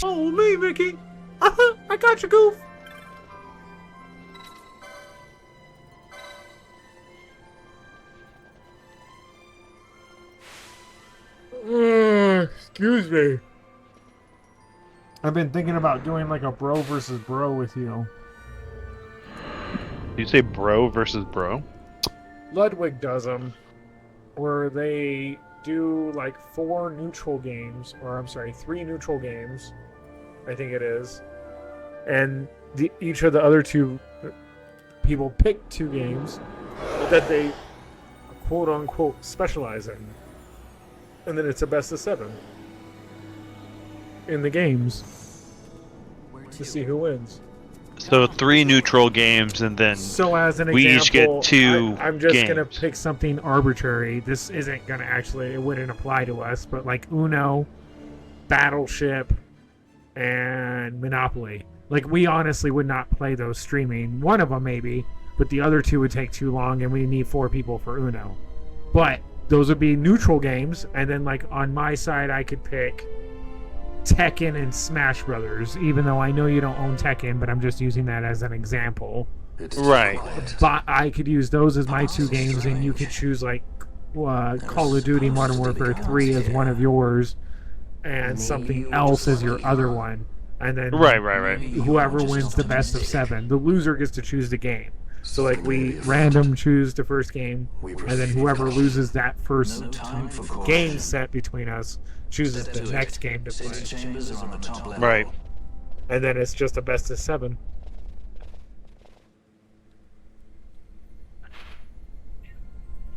Oh, me, Mickey. I got you, Goof. Excuse me. I've been thinking about doing like a bro versus bro with you. You say bro versus bro? Ludwig does them, where they do like 4 neutral games, or I'm sorry, 3 neutral games, I think it is, and each of the other 2 people pick 2 games that they quote unquote specialize in, and then it's a best of 7 in the games to see who wins. So 3 neutral games, and then So as an we example, each get 2 I'm just games. gonna pick something arbitrary. This isn't gonna actually, it wouldn't apply to us, but like Uno, Battleship, and Monopoly. Like, we honestly would not play those streaming. One of them maybe, but the other 2 would take too long, and we need 4 people for Uno. But those would be neutral games, and then like on my side, I could pick Tekken and Smash Brothers, even though I know you don't own Tekken, but I'm just using that as an example. Right. But I could use those as my 2 games, and you could choose like Call of Duty Modern Warfare 3 as one of yours, and something else as your other one. And then Right. whoever wins the best of 7, the loser gets to choose the game. So like we random choose the first game, and then whoever loses that first game set between us chooses the next game to play. Right. And then it's just a best of 7.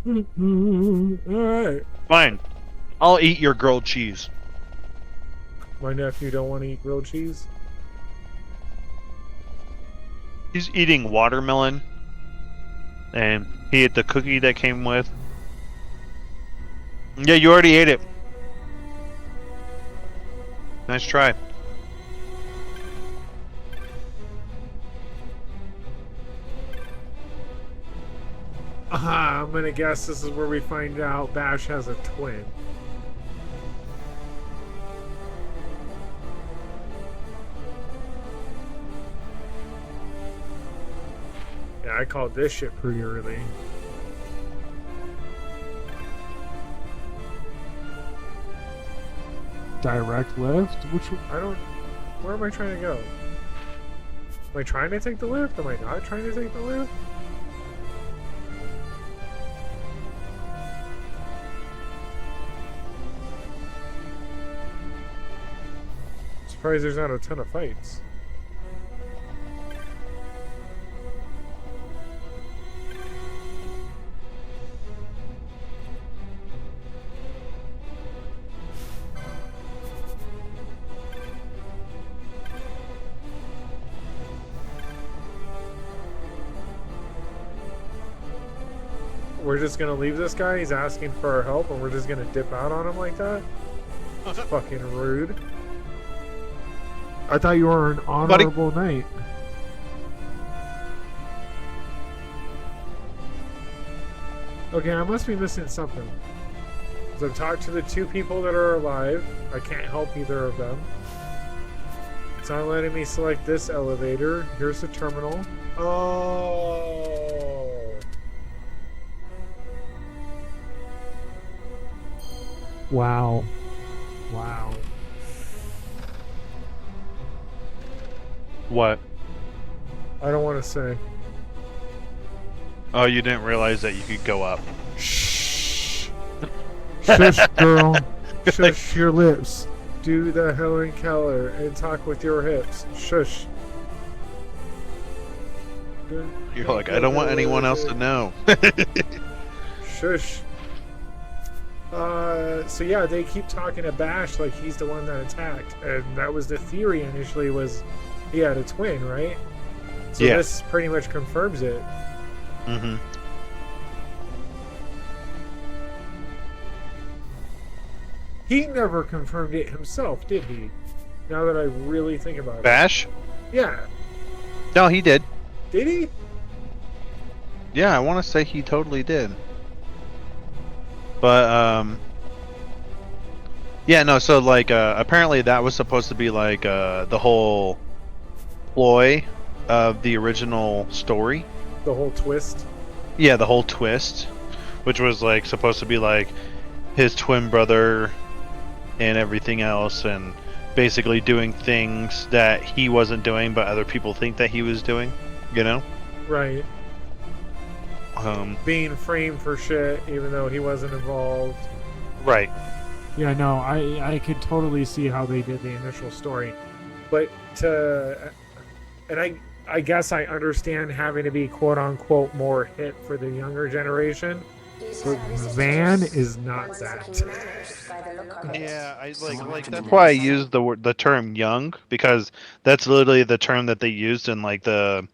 Alright. Fine. I'll eat your grilled cheese. My nephew don't want to eat grilled cheese. He's eating watermelon. And he ate the cookie that came with. Yeah, you already ate it. Nice try. I'm gonna guess this is where we find out Bash has a twin. Yeah, I called this shit pretty early. Direct lift? I don't... Where am I trying to go? Am I trying to take the lift? Am I not trying to take the lift? Surprised there's not a ton of fights. We're just gonna leave this guy? He's asking for our help and we're just gonna dip out on him like that? That's fucking rude. I thought you were an honorable knight. Okay, I must be missing something. So I've talked to the 2 people that are alive. I can't help either of them. It's not letting me select this elevator. Here's the terminal. Oh. Wow. Wow. What? I don't want to say. Oh, you didn't realize that you could go up. Shh. Shush, girl. Shush your lips. Do the Helen Keller and talk with your hips. Shush. You're like, I don't want anyone else to know. Shush. So yeah, they keep talking to Bash like he's the one that attacked, and that was the theory initially, was he had a twin, right? So yeah. This pretty much confirms it. Mm-hmm. He never confirmed it himself, did he? Now that I really think about it. Bash? Yeah. No, he did. Did he? Yeah, I want to say he totally did. But, Yeah, no. So like, apparently that was supposed to be like the whole ploy of the original story. The whole twist. Yeah, the whole twist, which was like supposed to be like his twin brother and everything else, and basically doing things that he wasn't doing, but other people think that he was doing. You know? Right. Um. Being framed for shit, even though he wasn't involved. Right. Yeah, no, I could totally see how they did the initial story, but and I guess I understand having to be quote unquote more hit for the younger generation, but Van is not that. Yeah, I like that's why I use the term young, because that's literally the term that they used in like the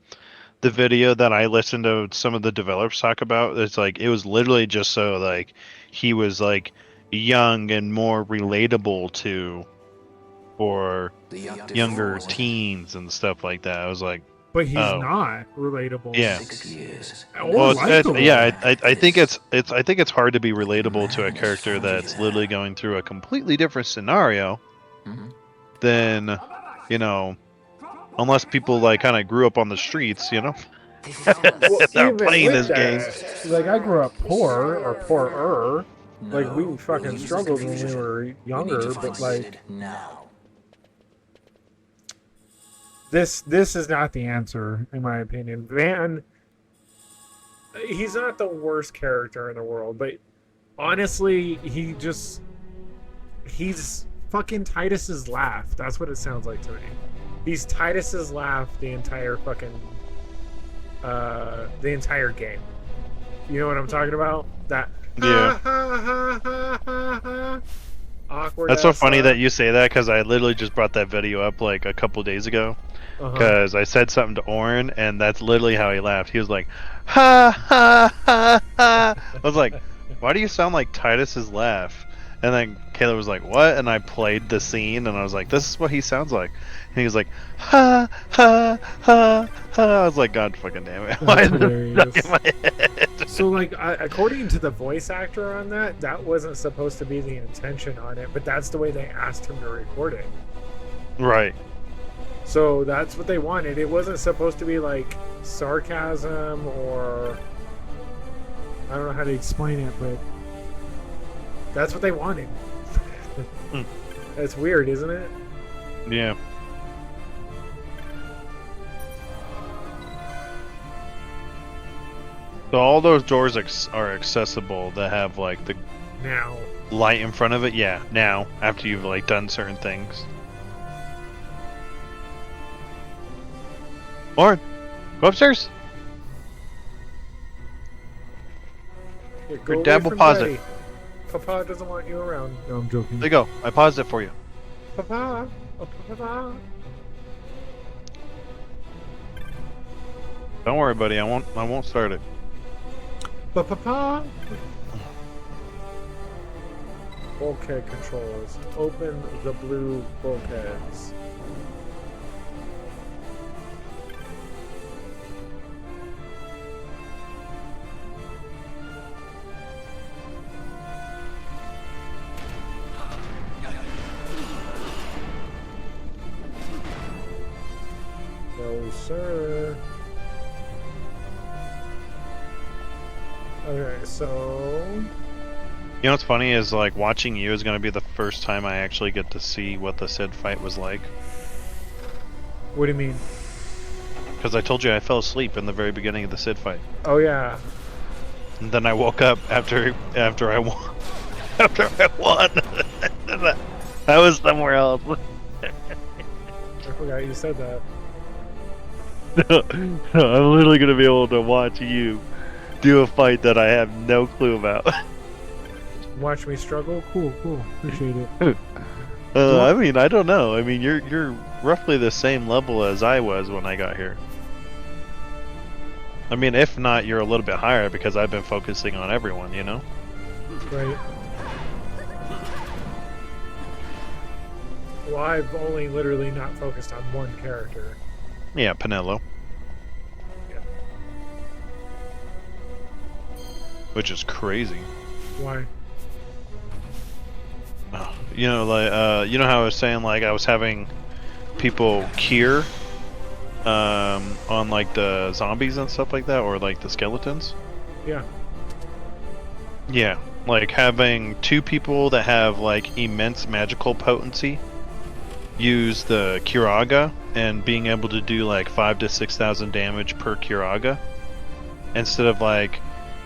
video that I listened to some of the developers talk about. It's like it was literally just so like he was like young and more relatable to for younger teens and stuff like that. I was like, But he's oh not relatable. yeah. Or Well, likable. yeah, I think I think it's hard to be relatable to a character that's literally going through a completely different scenario than, you know, unless people like kind of grew up on the streets, you know, Well, they're even playing with this game. that, like I grew up poor or poorer. Like we fucking struggled when we were younger, but like this is not the answer in my opinion. Van, he's not the worst character in the world, but honestly, he's fucking Titus's laugh. That's what it sounds like to me. He's Titus's laugh the entire fucking the entire game. You know what I'm talking about? That Yeah. awkward. That's so funny that you say that, because I literally just brought that video up like a couple days ago. Because I said something to Oren, and that's literally how he laughed. He was like, ha ha ha ha. I was like, why do you sound like Titus's laugh? And then Kayla was like, what? And I played the scene, and I was like, this is what he sounds like. And he was like, ha ha ha ha. I was like, God fucking damn it. Why is it stuck in my head? So, like, according to the voice actor on that, that wasn't supposed to be the intention on it, but that's the way they asked him to record it. Right. So that's what they wanted. It wasn't supposed to be like sarcasm or I don't know how to explain it, but that's what they wanted. That's weird, isn't it? Yeah. So all those doors are accessible that have like the Now. light in front of it. Yeah, now after you've like done certain things. Lauren, go upstairs. Yeah, Or away dad will from pause Daddy. it. Papa doesn't want you around. No, I'm joking. There you go. I paused it for you. Papa. Oh, Papa. Don't worry, buddy. I won't start it. Papa. Bulkhead controls. Open the blue bulkheads. No, sir. Okay, so You know what's funny is like watching you is gonna be the first time I actually get to see what the Sid fight was like. what do you mean? Because I told you I fell asleep in the very beginning of the Sid fight. Oh yeah. And then I woke up after I won. After I won. I was somewhere else. I forgot you said that. I'm literally gonna be able to watch you do a fight that I have no clue about. Watch me struggle? Cool, appreciate it. I mean, I don't know. I mean, you're roughly the same level as I was when I got here. I mean, if not, you're a little bit higher because I've been focusing on everyone, you know? Right. Well, I've only literally not focused on one character. Yeah, Pinello. Yeah. Which is crazy. Why? Oh, you know, like you know how I was saying like I was having people cure on like the zombies and stuff like that, or like the skeletons. Yeah. Yeah, like having two people that have like immense magical potency use the Curaga and being able to do like 5,000 to 6,000 damage per Curaga instead of like,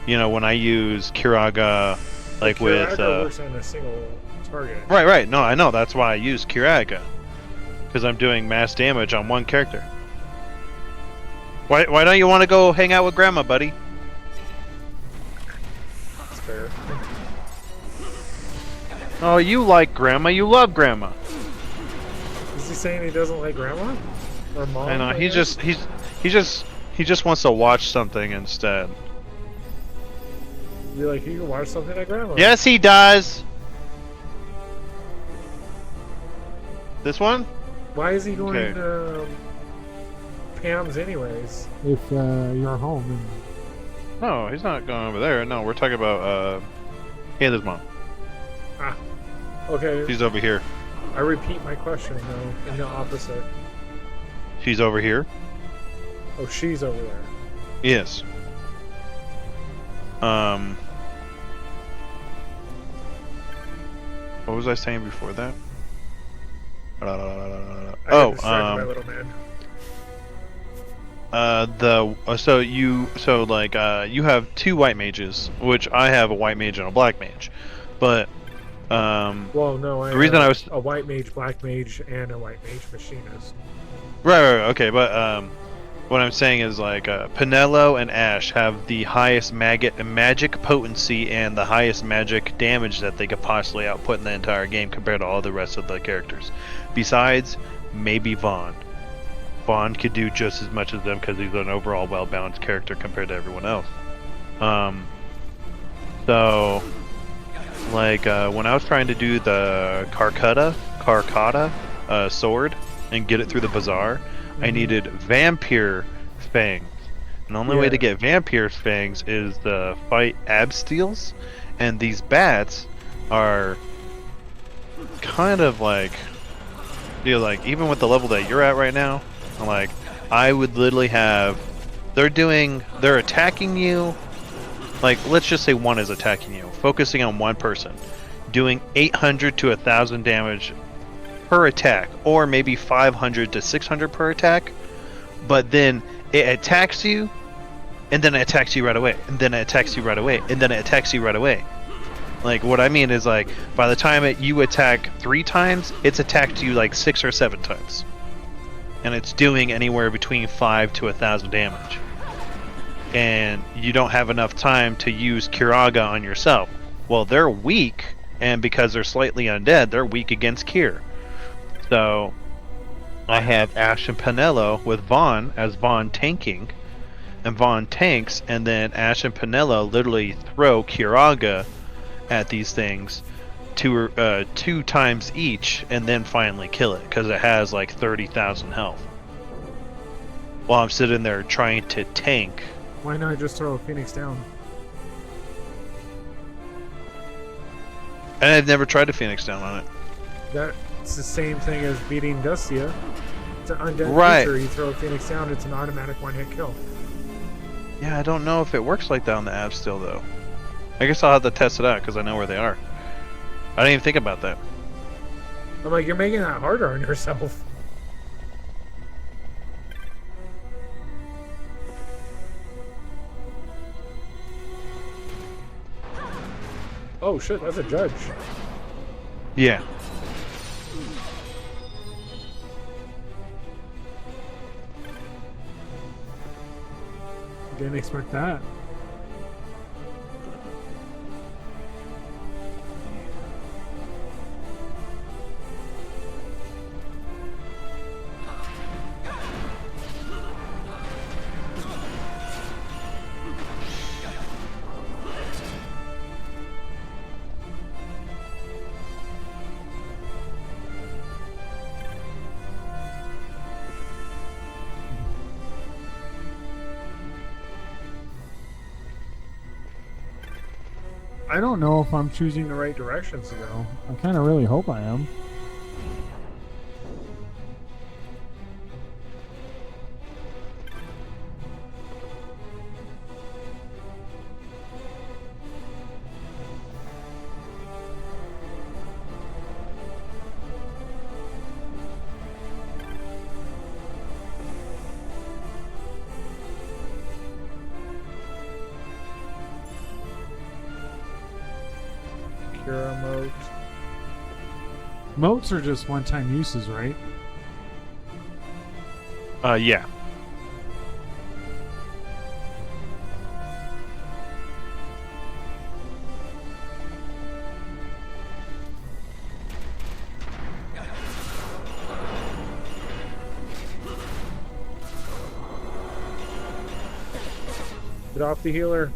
you know, when I use Curaga like with works on a single target. right. No, I know, that's why I use Curaga, because I'm doing mass damage on one character. Why don't you want to go hang out with Grandma, buddy? That's fair. Oh, you like Grandma? You love Grandma. Is he saying he doesn't like grandma? Or mom? I know. I He guess? just wants to watch something instead. Be like, you can watch something at grandma. Yes, he does. This one? Why is he going Okay. to Pam's anyways? If you're home and... No, he's not going over there. No, we're talking about his mom. Ah. Okay. She's over here. I repeat my question though, in the opposite. She's over here. Oh, she's over there. Yes. What was I saying before that? I got distracted by little man. You have two white mages, which I have a white mage and a black mage, but Well, no, the reason I was a white mage, black mage, and a white mage machinist. right, okay, but what I'm saying is like Pinello and Ash have the highest magic potency and the highest magic damage that they could possibly output in the entire game compared to all the rest of the characters. Besides, maybe Vaughn. Vaughn could do just as much as them because he's an overall well-balanced character compared to everyone else. So, like when I was trying to do the Carcata sword and get it through the bazaar, I needed vampire fangs. And the only way to get vampire fangs is to fight absteals, and these bats are kind of like, you know, like even with the level that you're at right now, like I would literally have, they're attacking you, like let's just say one is attacking you, focusing on one person, doing 800 to 1,000 damage per attack, or maybe 500 to 600 per attack, but then it attacks you, and then it attacks you right away, and then it attacks you right away, and then it attacks you right away. Like what I mean is like by the time you attack 3 times, it's attacked you like 6 or 7 times, and it's doing anywhere between 5 to 1,000 damage, and you don't have enough time to use Curaga on yourself. Well, they're weak, and because they're slightly undead, they're weak against Cure. So I have Ash and Pinello with Vaughn as Vaughn tanking, and Vaughn tanks, and then Ash and Pinello literally throw Curaga at these things 2 times each, and then finally kill it because it has like 30,000 health. While I'm sitting there trying to tank. Why not just throw a Phoenix down? And I've never tried to Phoenix down on it. That's the same thing as beating Dustia. It's an undead creature. You throw a Phoenix down, it's an automatic one-hit kill. Yeah, I don't know if it works like that on the abs still though. I guess I'll have to test it out because I know where they are. I didn't even think about that. I'm like, you're making that harder on yourself. Oh shit, that's a judge. Yeah. Didn't expect that. I don't know if I'm choosing the right directions to go. I kind of really hope I am. Cura moat. Moats are just one-time uses, right? Yeah. Get off the healer.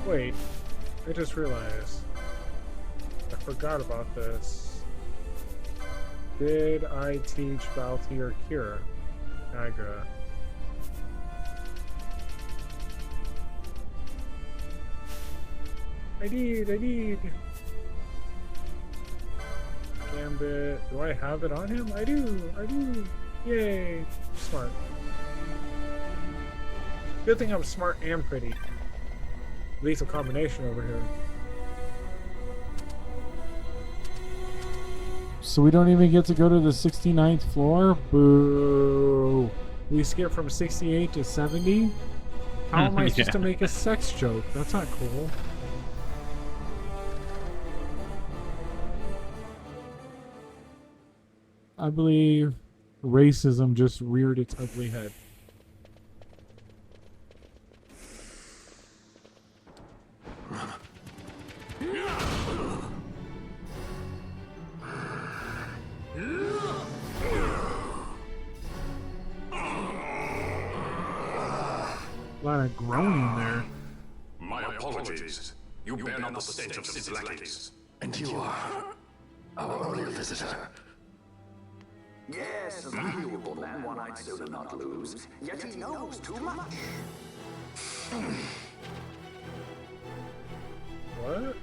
Wait, I just realized. I forgot about this. Did I teach Bounty or Cure? Agra. I did. Gambit. Do I have it on him? I do. Yay. Smart. Good thing I'm smart and pretty. Lethal combination over here. So we don't even get to go to the 69th floor? Boo. We skip from 68 to 70? How am I supposed to make a sex joke? That's not cool. I believe racism just reared its ugly head. A lot of groaning there. My apologies. You bear not the stench of city lackeys. And you are our royal visitor. Yes, a valuable man one I'd sooner not lose, yet he knows too much. What?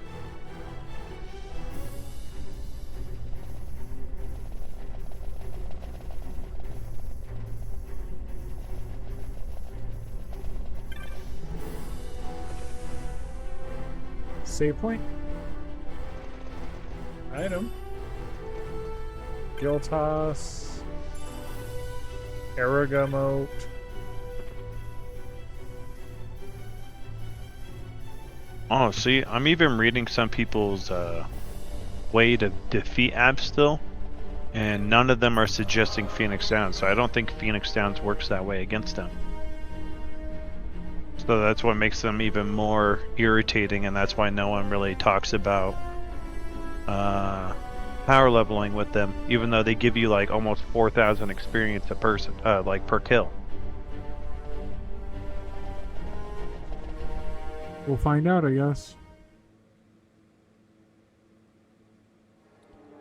Save point. Item. Gil toss. Aragamot. Oh, see, I'm even reading some people's way to defeat apps still, and none of them are suggesting Phoenix Downs, so I don't think Phoenix Downs works that way against them. So that's what makes them even more irritating, and that's why no one really talks about power leveling with them, even though they give you like almost 4,000 experience a person, like per kill. We'll find out, I guess.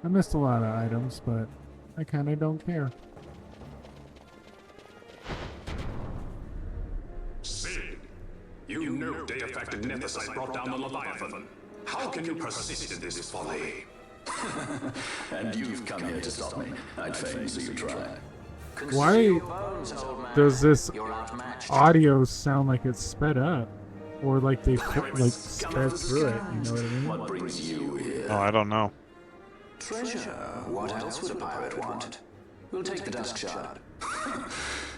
I missed a lot of items, but I kind of don't care. Sid, you know de-effected Nethicite brought down the Leviathan. How can you persist in this folly? And you've come here to stop me. I'd fain see you try. Why does this audio sound like it's sped up? Or like they like sped through it, you know what I mean? What brings you here? Oh, I don't know. Treasure. What else would a pirate want? We'll take the dusk shard.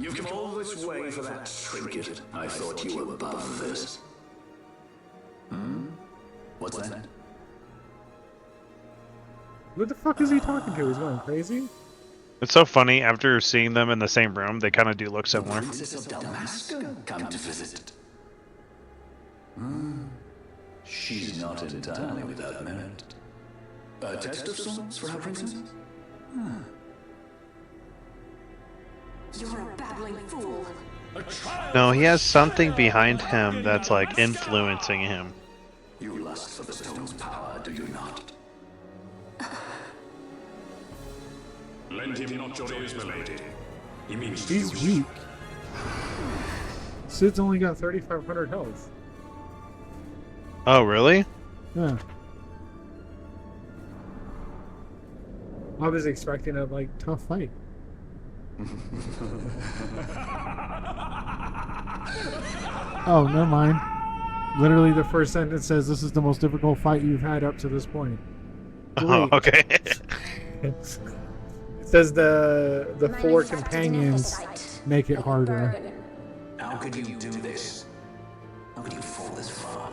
You've come all this way for that trinket. I thought you were above this. What's that? Who the fuck is he talking to? He's going crazy? It's so funny, after seeing them in the same room, they kind of do look similar. Princess of Damascus come to visit. She's not entirely without merit. A test of sorts for our princess? You're a babbling fool. No, he has something behind him that's like influencing him. You lust for the stone's power, do you not? Lend him not your ears, milady. He means to He's use you. weak. Sid's only got 3,500 health. Oh, really? Yeah. I was expecting a like tough fight. Oh, never mind. Literally, the first sentence says this is the most difficult fight you've had up to this point. Oh, okay. It says the four companions make it harder. How could you do this? How could you fall this far?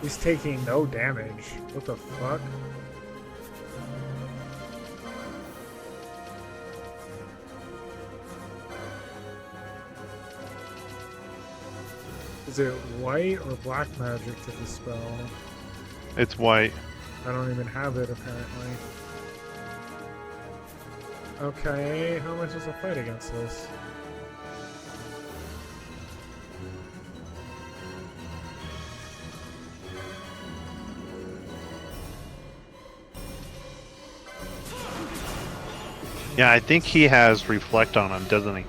He's taking no damage. What the fuck? Is it white or black magic to dispel? It's white. I don't even have it apparently. Okay, how much is a fight against this? Yeah, I think he has reflect on him, doesn't he?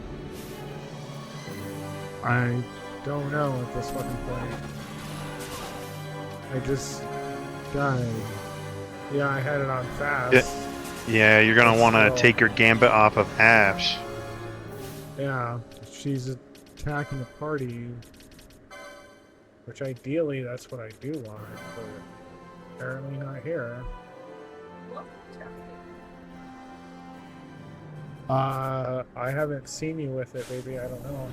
I don't know at this fucking point. I just died. Yeah, I had it on fast. Yeah, you're gonna want to So- take your gambit off of Ash. Yeah, she's attacking the party. Which ideally, that's what I do want, but apparently not here. I haven't seen you with it, baby. I don't know.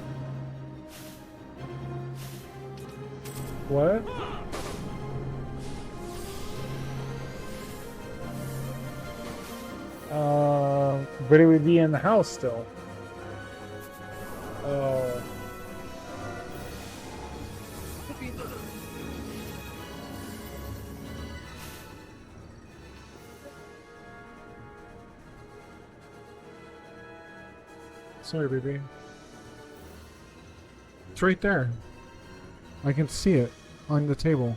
What? But it would be in the house still. Oh. Sorry, baby. It's right there. I can see it on the table.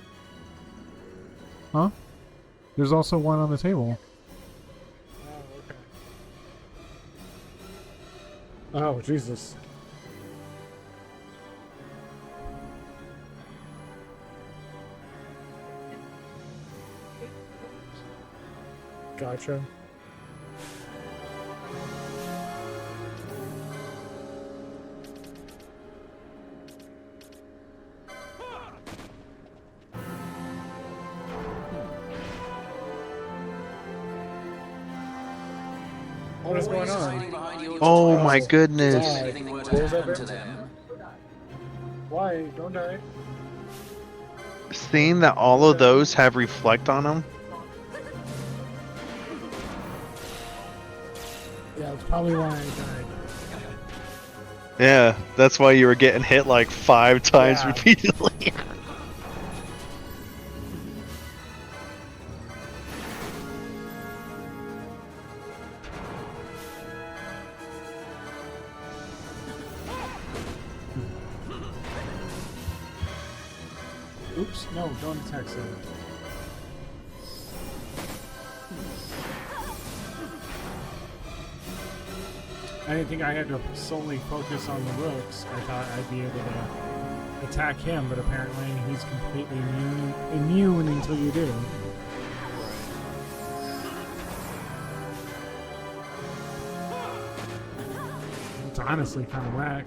Huh? There's also one on the table. Oh, okay. Oh, Jesus. Gotcha. What is going on? Oh my goodness. Why? Don't die. Seeing that all of those have reflect on them. Yeah, that's probably why I died. Yeah, that's why you were getting hit like 5 times Yeah. repeatedly. Oops, no, don't attack him. I didn't think I had to solely focus on the rooks. I thought I'd be able to attack him, but apparently he's completely immune until you do. It's honestly kind of whack.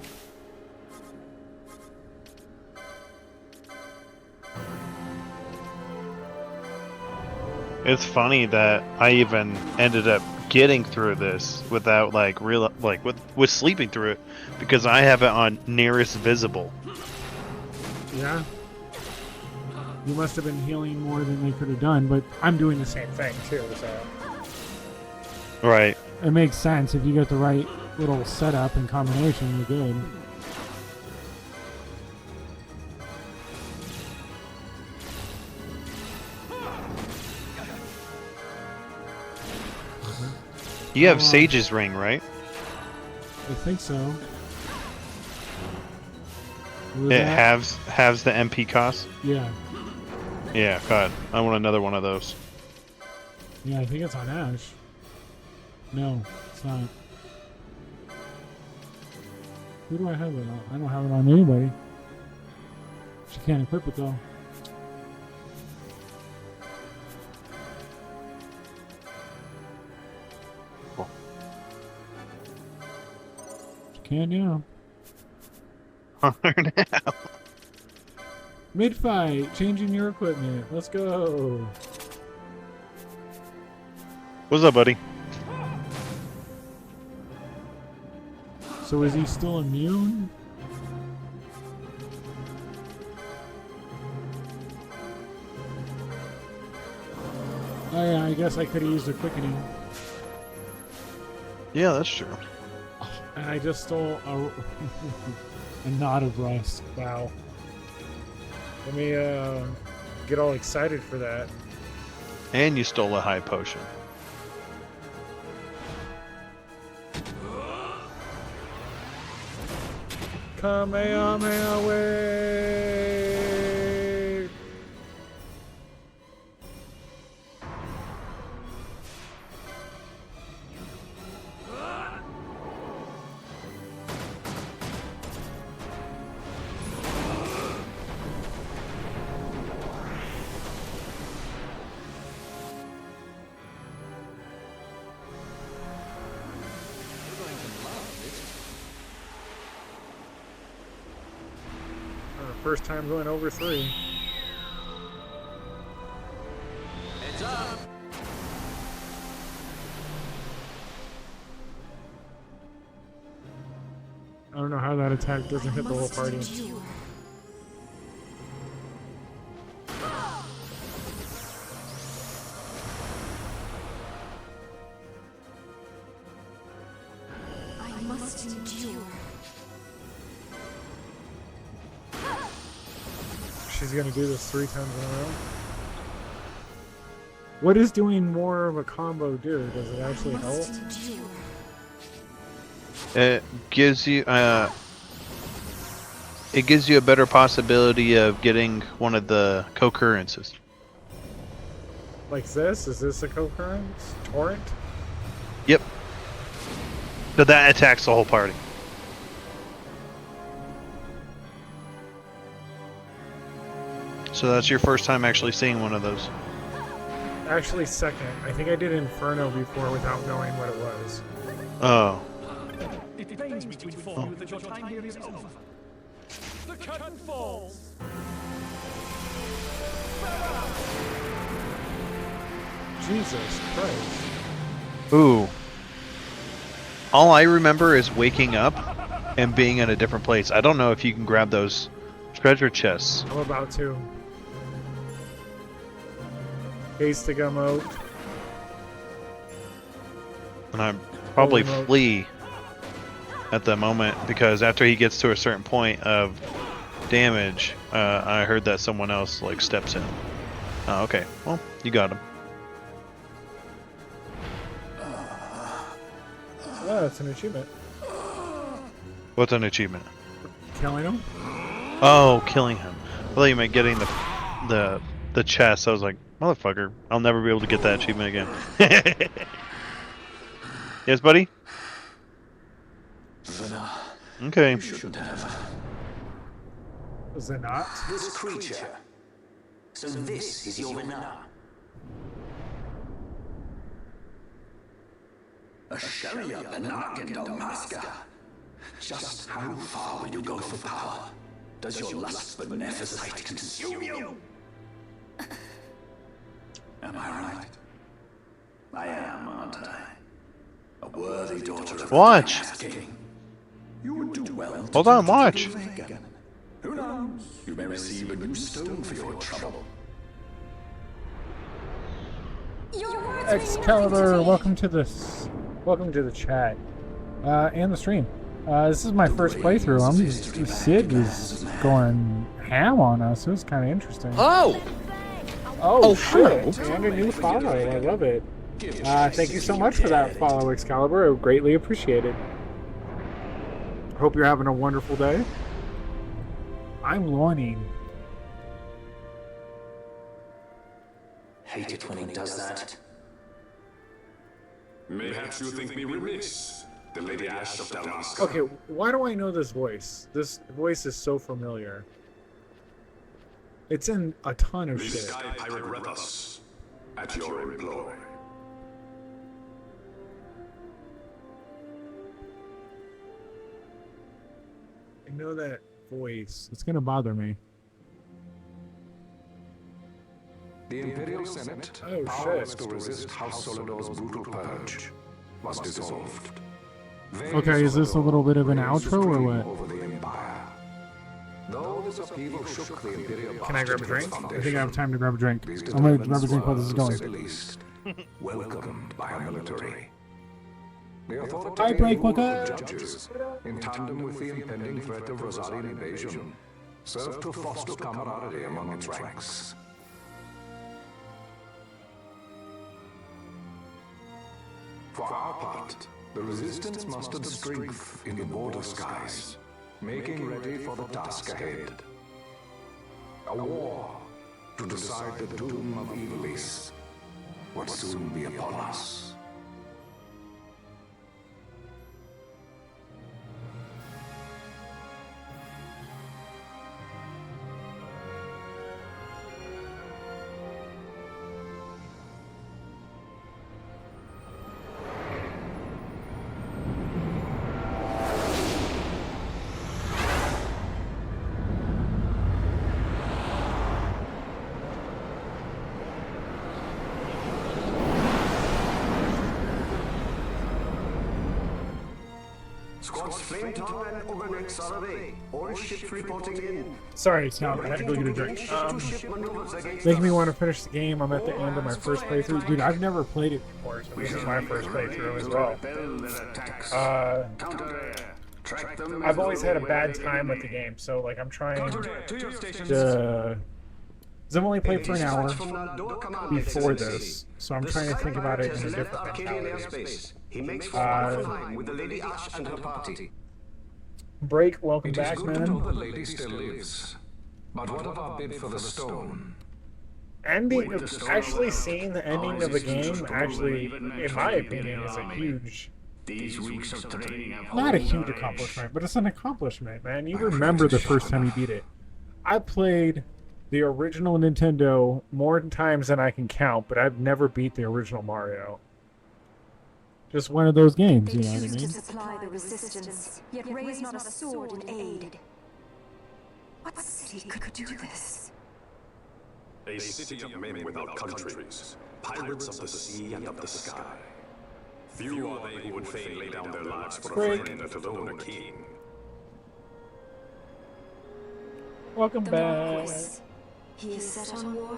It's funny that I even ended up getting through this without with sleeping through it because I have it on nearest visible. Yeah. You must have been healing more than they could have done, but I'm doing the same thing too, so Right. it makes sense. If you get the right little setup and combination, you're good. You have Sage's ring, right? I think so. It halves the MP cost. Yeah. Yeah, God, I want another one of those. Yeah, I think it's on Ash. No, it's not. Who do I have it on? I don't have it on anybody. She can't equip it though. Cool. She can now. Now. Mid-fight, changing your equipment. Let's go. What's up, buddy? So is he still immune? Oh yeah, I guess I could have used a quickening. Yeah, that's true. And I just stole a knot of rust. Wow. Let me get all excited for that. And you stole a high potion. Kamehameha wave! First time going over 3. Heads up! I don't know how that attack doesn't hit the whole party. I must endure. She's gonna do this 3 times in a row. What does doing more of a combo do? Does it actually help? It gives you a better possibility of getting one of the co-currences. Like this? Is this a co-currents? Torrent? Yep. So that attacks the whole party. So that's your first time actually seeing one of those. Actually, second. I think I did Inferno before without knowing what it was. Oh. It pains me to inform you that your time here is over. The curtain falls. Jesus Christ. Ooh. All I remember is waking up and being in a different place. I don't know if you can grab those treasure chests. I'm about to. Haste to come out. And I probably Holy flee at the moment because after he gets to a certain point of damage, I heard that someone else like steps in. Oh, okay. Well, you got him. Oh, it's an achievement. What's an achievement? Killing him? Oh, killing him. I thought you meant getting the chest. I was like, motherfucker, I'll never be able to get that achievement again. Yes, buddy? Okay. You shouldn't have. Was it not? This creature. So this is your winner. A Sharia Benarkendal Masker. Just how far will you go for power? Does your lust for Nephesite consume you? Am I right? I am, aren't I? A worthy daughter of Watch. the king. You would do well to Hold on, turn to watch. the vegan. Who knows? You may receive a new stone for your trouble. Excalibur, welcome to this. Welcome to the chat. And the stream. This is my first playthrough. Sid is going ham on us. It was kind of interesting. Oh! Oh shit! And a new follow. I love it. Thank you so much for that follow, Excalibur. I greatly appreciate it. Hope you're having a wonderful day. I'm lawning. Hate it when he does that. Mayhaps you think me remiss, the Lady Ash of Dalmasca. Okay, why do I know this voice? This voice is so familiar. It's in a ton of The shit. Sky Pirate Rethus, at your employ. I know that voice. It's gonna bother me. The Imperial Senate, Oh, powerless shit. to resist House Solidor's brutal purge, was dissolved. Okay, is this a little bit of an outro or what? Over the Empire. Though this upheaval shook the Imperial Can I grab a drink? Foundation, I think I have time to grab a drink. these I'm gonna grab a developments drink while were, this is to say the going. least, welcomed by our military. The Hi, authoritarian Blake, rule of the welcome. judges, in tandem with the impending threat of Rosarian invasion, served to foster camaraderie among its ranks. For our part, the Resistance mustered strength in the border skies, making ready for the task ahead. A war to decide the doom of Evilis would soon be upon us. Squads Flame Tower and Overnex are away. All ships reporting in. Sorry, it's not. I had to go get a drink. Making me want to finish the game. I'm at the end of my first playthrough. Dude, I've never played it before, so this is my first playthrough as well. I've always had a bad time with the game, so like I'm trying to... Because I've only played for an hour before this, so I'm trying to think about it in a different mentality. He makes fine with the Lady Ash and her party. Break, welcome It is back, good to know the man. lady still lives. But what of our bid for the stone? Ending, actually seeing the ending of the game, actually, in my opinion, is a huge... These weeks of training have Not a huge accomplishment, but it's an accomplishment, man. You remember the first time you beat it. I played the original Nintendo more times than I can count, but I've never beat the original Mario. Just one of those games, you know what I They mean? choose to supply the resistance, yet raise not a sword in aid. What city could do this? A city of men without countries, pirates of the sea and of the sky. Few are they who would fain lay down their lives for a friend that alone a king. Welcome The back. Marquis. He is set on war?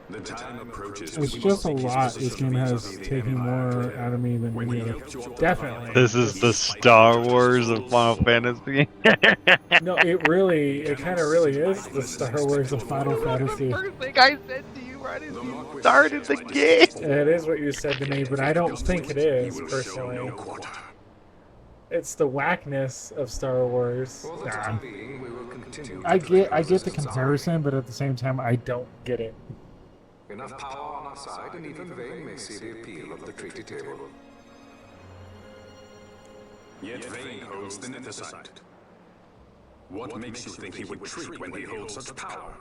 The time approaches. It's just a lot this game has taken more out of me than any other. Definitely. This is the Star Wars of Final Fantasy. No, it kind of really is the Star Wars of Final Fantasy. First thing I said to you right as you started the game. It is what you said to me, but I don't think it is, personally. It's the whackness of Star Wars. For the Nah. time being, we will continue to I play get the resistance comparison, but at the same time, I don't get it. army. Enough power on our side, and even Vane may see the appeal of the treaty table. Yet Vane holds the Nethicite. What makes you think he would treat when he holds such power?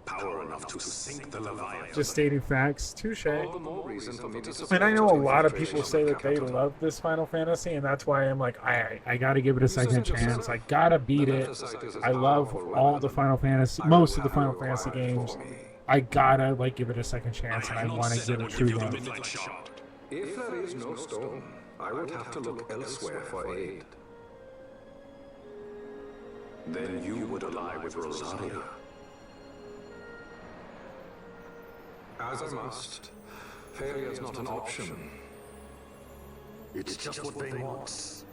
Power enough to sink the Leviathan. Just stating facts. Touche. All the more reason for me to support And I know a lot of infiltration people say the that they capital. love this Final Fantasy, and that's why I'm like, I gotta give it a second chance. I gotta beat it. I love all the Final Fantasy, most of the Final Fantasy games. I gotta like give it a second chance, and I want to give it true love. If there is no stone, I would have to look elsewhere for aid. Then you would ally with Rosaria. As I must. Failure is not an option. It's just what Vane wants.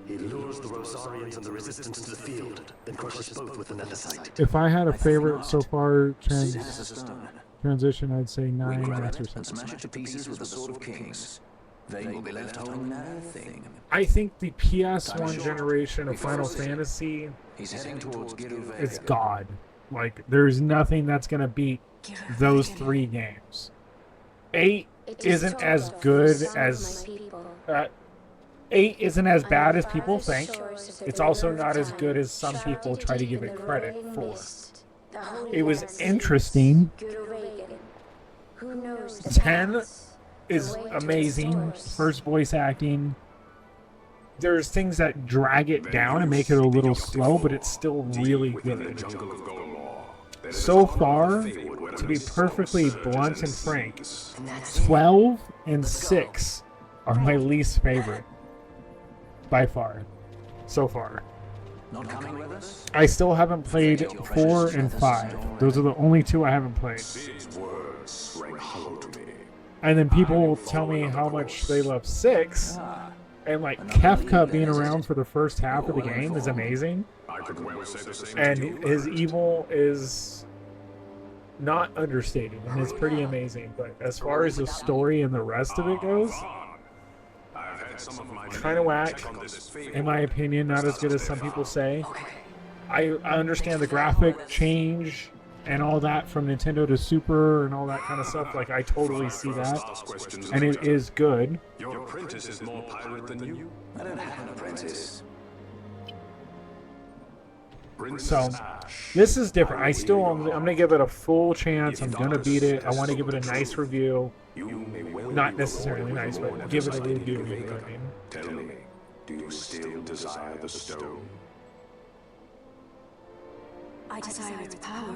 He lures the Rosarians and the Resistance to the field, then crushes both with the Nethicite. If I had a favorite so far, She Trans, has a stone. Transition, I'd say 9, Grab Master it and 7. smash it to pieces with the Sword of Kings. They will be left holding nothing. I think the PS1 generation of Final Fantasy He's heading towards Giru is God. Like, there's nothing that's gonna beat those 3 games. 8 isn't as good as 8 isn't as bad as people think. It's also not as good as some people try to give it credit for. It was interesting. 10 is amazing. First voice acting. There's things that drag it down and make it a little slow, but it's still really good. So far, to be perfectly blunt and frank, 12 and 6 are my least favorite. By far. So far. Not coming with us? I still haven't played 4 and 5. Those are the only 2 I haven't played. And then people tell me how much they love 6. And like Kefka being around for the first half of the game is amazing. And his evil is not understated and it's pretty amazing. But as far as the story and the rest of it goes, kind of whack, in my opinion. Not as good as some people say. I understand the graphic change and all that from Nintendo to Super and all that kind of stuff. Like, I totally see that, and it is good. Your apprentice is more pirate than you. I don't have an apprentice. So this is different. I'm gonna give it a full chance. I'm gonna beat it. I want to give it a nice review. Not necessarily nice, but give it a review. You know what I mean? Tell me, do you still desire the stone? I desire its power.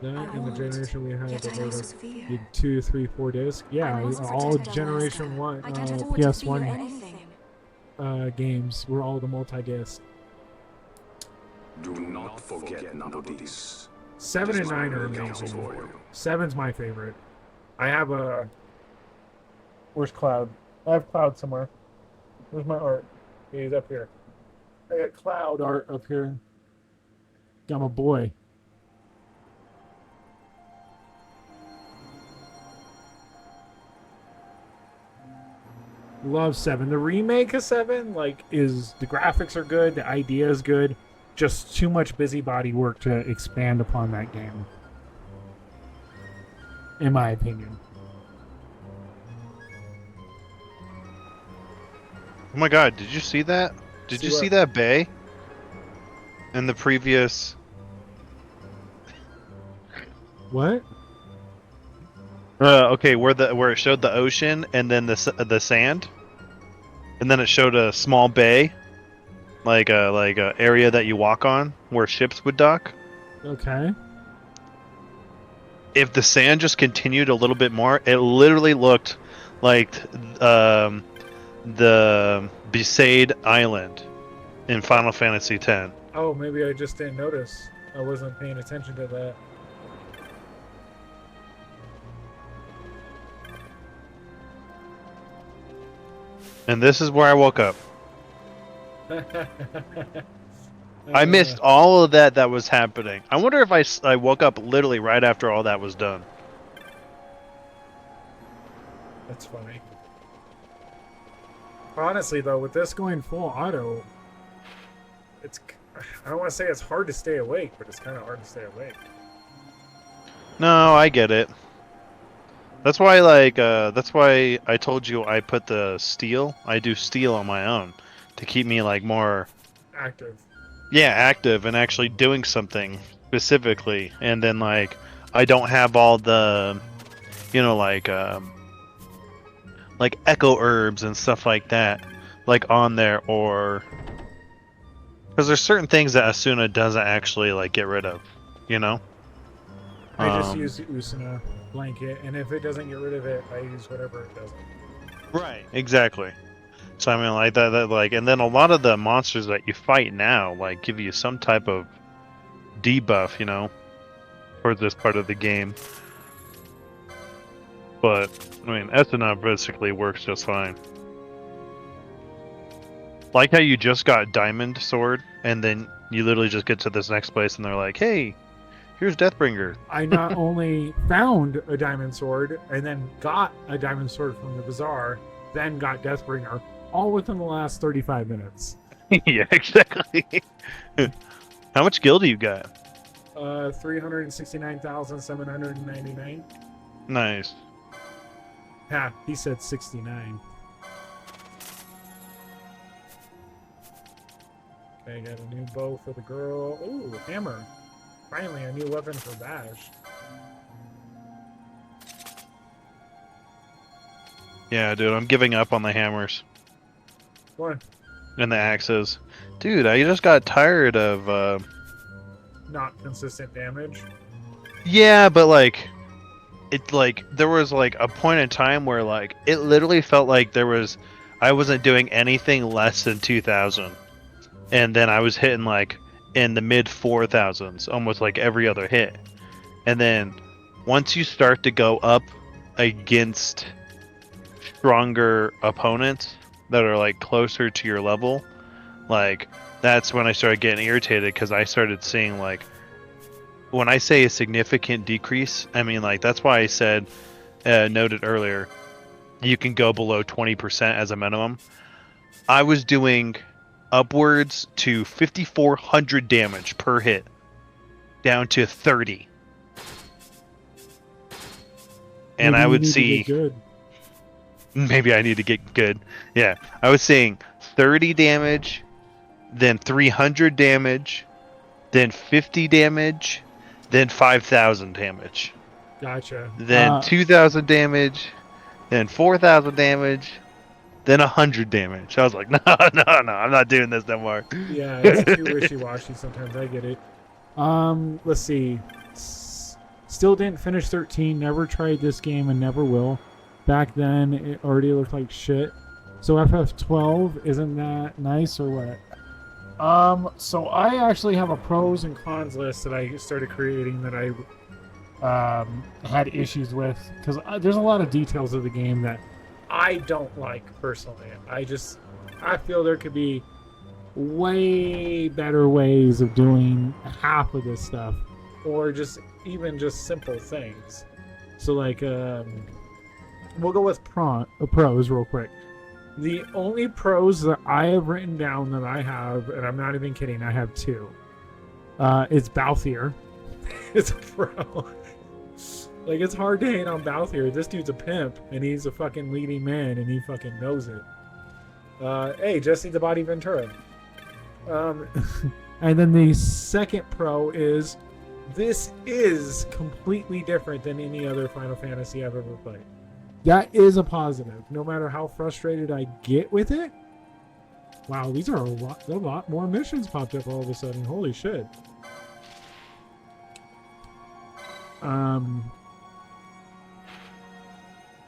That in the generation we had the 2, 3, 4 disc. Yeah, all generation 1 PS1 games were all the multi-disc. Do not forget Nabodis. 7 and 9 are amazing. 7's my favorite. I have a... Where's Cloud? I have Cloud somewhere. Where's my art? He's up here. I got Cloud art up here. Got my boy. Love 7. The remake of 7, like, is... The graphics are good. The idea is good. Just too much busybody work to expand upon that game. In my opinion. Oh my god, did you see that? Did you see that bay? In the previous... What? Okay, where it showed the ocean and then the sand, and then it showed a small bay, like a area that you walk on where ships would dock. Okay. If the sand just continued a little bit more, it literally looked like the Besaid Island in Final Fantasy X. Oh, maybe I just didn't notice. I wasn't paying attention to that. And this is where I woke up. I missed all of that was happening. I wonder if I woke up literally right after all that was done. That's funny. Honestly, though, with this going full auto, it's... I don't want to say it's hard to stay awake, but it's kind of hard to stay awake. No, I get it. That's why, that's why I told you I put the steel. I do steel on my own to keep me, like, more... Active. Yeah, active and actually doing something specifically. And then, like, I don't have all the, you know, like echo herbs and stuff like that, like, on there, or... Because there's certain things that Asuna doesn't actually, like, get rid of, you know? I just use the Usuna blanket, and if it doesn't get rid of it, I use whatever it doesn't. Right, exactly. So I mean, like that, like, and then a lot of the monsters that you fight now, like, give you some type of debuff, you know, for this part of the game. But I mean, Asuna basically works just fine. Like how you just got Diamond Sword, and then you literally just get to this next place, and they're like, "Hey, Here's Deathbringer. I not only found a diamond sword and then got a diamond sword from the bazaar, then got Deathbringer, all within the last 35 minutes. Yeah, exactly. How much gil do you got? 369,799. Nice. Ha, he said 69. Okay, got a new bow for the girl. Ooh, hammer. Finally, a new weapon for Bash. Yeah, dude, I'm giving up on the hammers What? and the axes. Dude, I just got tired of, Not consistent damage. Yeah, but, like, there was, like, a point in time where, like, it literally felt like I wasn't doing anything less than 2,000. And then I was hitting, like, in the mid 4,000s, almost like every other hit. And then once you start to go up against stronger opponents that are, like, closer to your level, like, that's when I started getting irritated, because I started seeing, like, when I say a significant decrease, I mean, like, that's why I said, noted earlier, you can go below 20% as a minimum. I was doing upwards to 5,400 damage per hit, down to 30. And Maybe I you would need to see... get good. Maybe I need to get good. Yeah, I was seeing 30 damage, then 300 damage, then 50 damage, then 5,000 damage. Gotcha. Then 2,000 damage, then 4,000 damage, then 100 damage. I was like, no, I'm not doing this no more. Yeah, it's too wishy-washy sometimes. I get it. Let's see. Still didn't finish 13. Never tried this game and never will. Back then, it already looked like shit. So FF12, isn't that nice or what? So I actually have a pros and cons list that I started creating that I had issues with, because there's a lot of details of the game that I don't like personally. I feel there could be way better ways of doing half of this stuff, or just simple things. So like, we'll go with pros real quick. The only pros that I have written down that I have, and I'm not even kidding, I have two. It's Balthier. It's a pro. Like, it's hard to hate on Balthier. This dude's a pimp, and he's a fucking leading man, and he fucking knows it. Hey, Jesse the Body Ventura. And then the second pro is, this is completely different than any other Final Fantasy I've ever played. That is a positive. No matter how frustrated I get with it. Wow, these are a lot more missions popped up all of a sudden. Holy shit.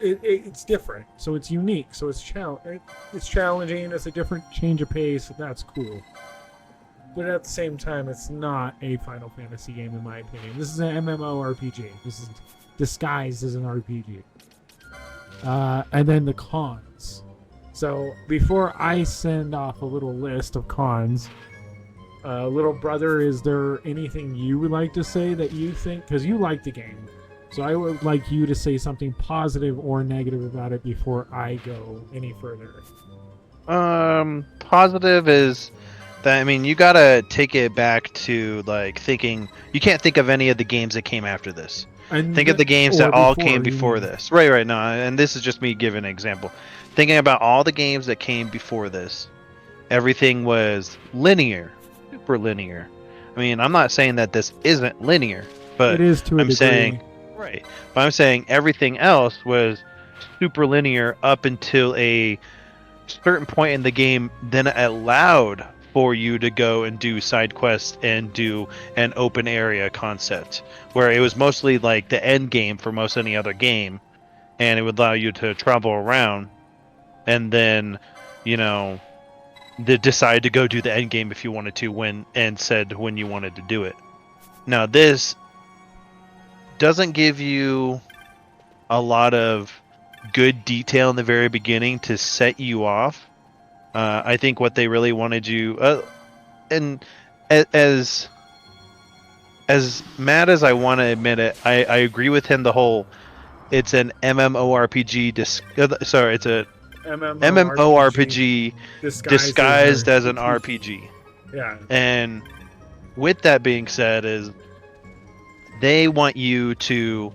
It's different, so it's unique, so it's challenging. It's a different change of pace. That's cool. But at the same time, it's not a Final Fantasy game in my opinion. This is an MMORPG. This is disguised as an RPG. And then the cons. So before I send off a little list of cons, little brother, is there anything you would like to say that you think, because you like the game, so I would like you to say something positive or negative about it before I go any further. Positive is that, I mean, you gotta take it back to, like, thinking, you can't think of any of the games that came after this. Think of the games that all came before this. Right, no, and this is just me giving an example. Thinking about all the games that came before this, everything was linear, super linear. I mean, I'm not saying that this isn't linear, but it is to a degree. Saying, right, but I'm saying everything else was super linear up until a certain point in the game, then it allowed for you to go and do side quests and do an open area concept, where it was mostly like the end game for most any other game, and it would allow you to travel around and then, you know, decide to go do the end game if you wanted to, when you wanted to do it. Now this doesn't give you a lot of good detail in the very beginning to set you off. I think what they really wanted you, and as as mad as I want to admit it, I agree with him. The whole it's an MMORPG. Sorry, it's a MMORPG disguised as an RPG. Yeah. And with that being said, is they want you to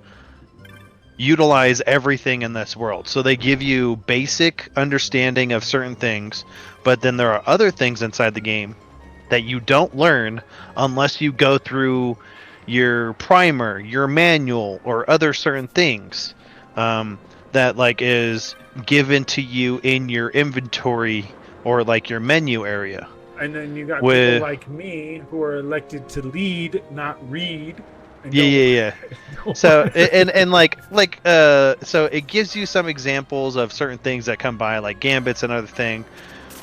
utilize everything in this world. So they give you basic understanding of certain things, but then there are other things inside the game that you don't learn unless you go through your primer, your manual, or other certain things that like is given to you in your inventory or like your menu area. And then you got people like me who are elected to lead, not read. Yeah. So so it gives you some examples of certain things that come by, like gambits and other thing,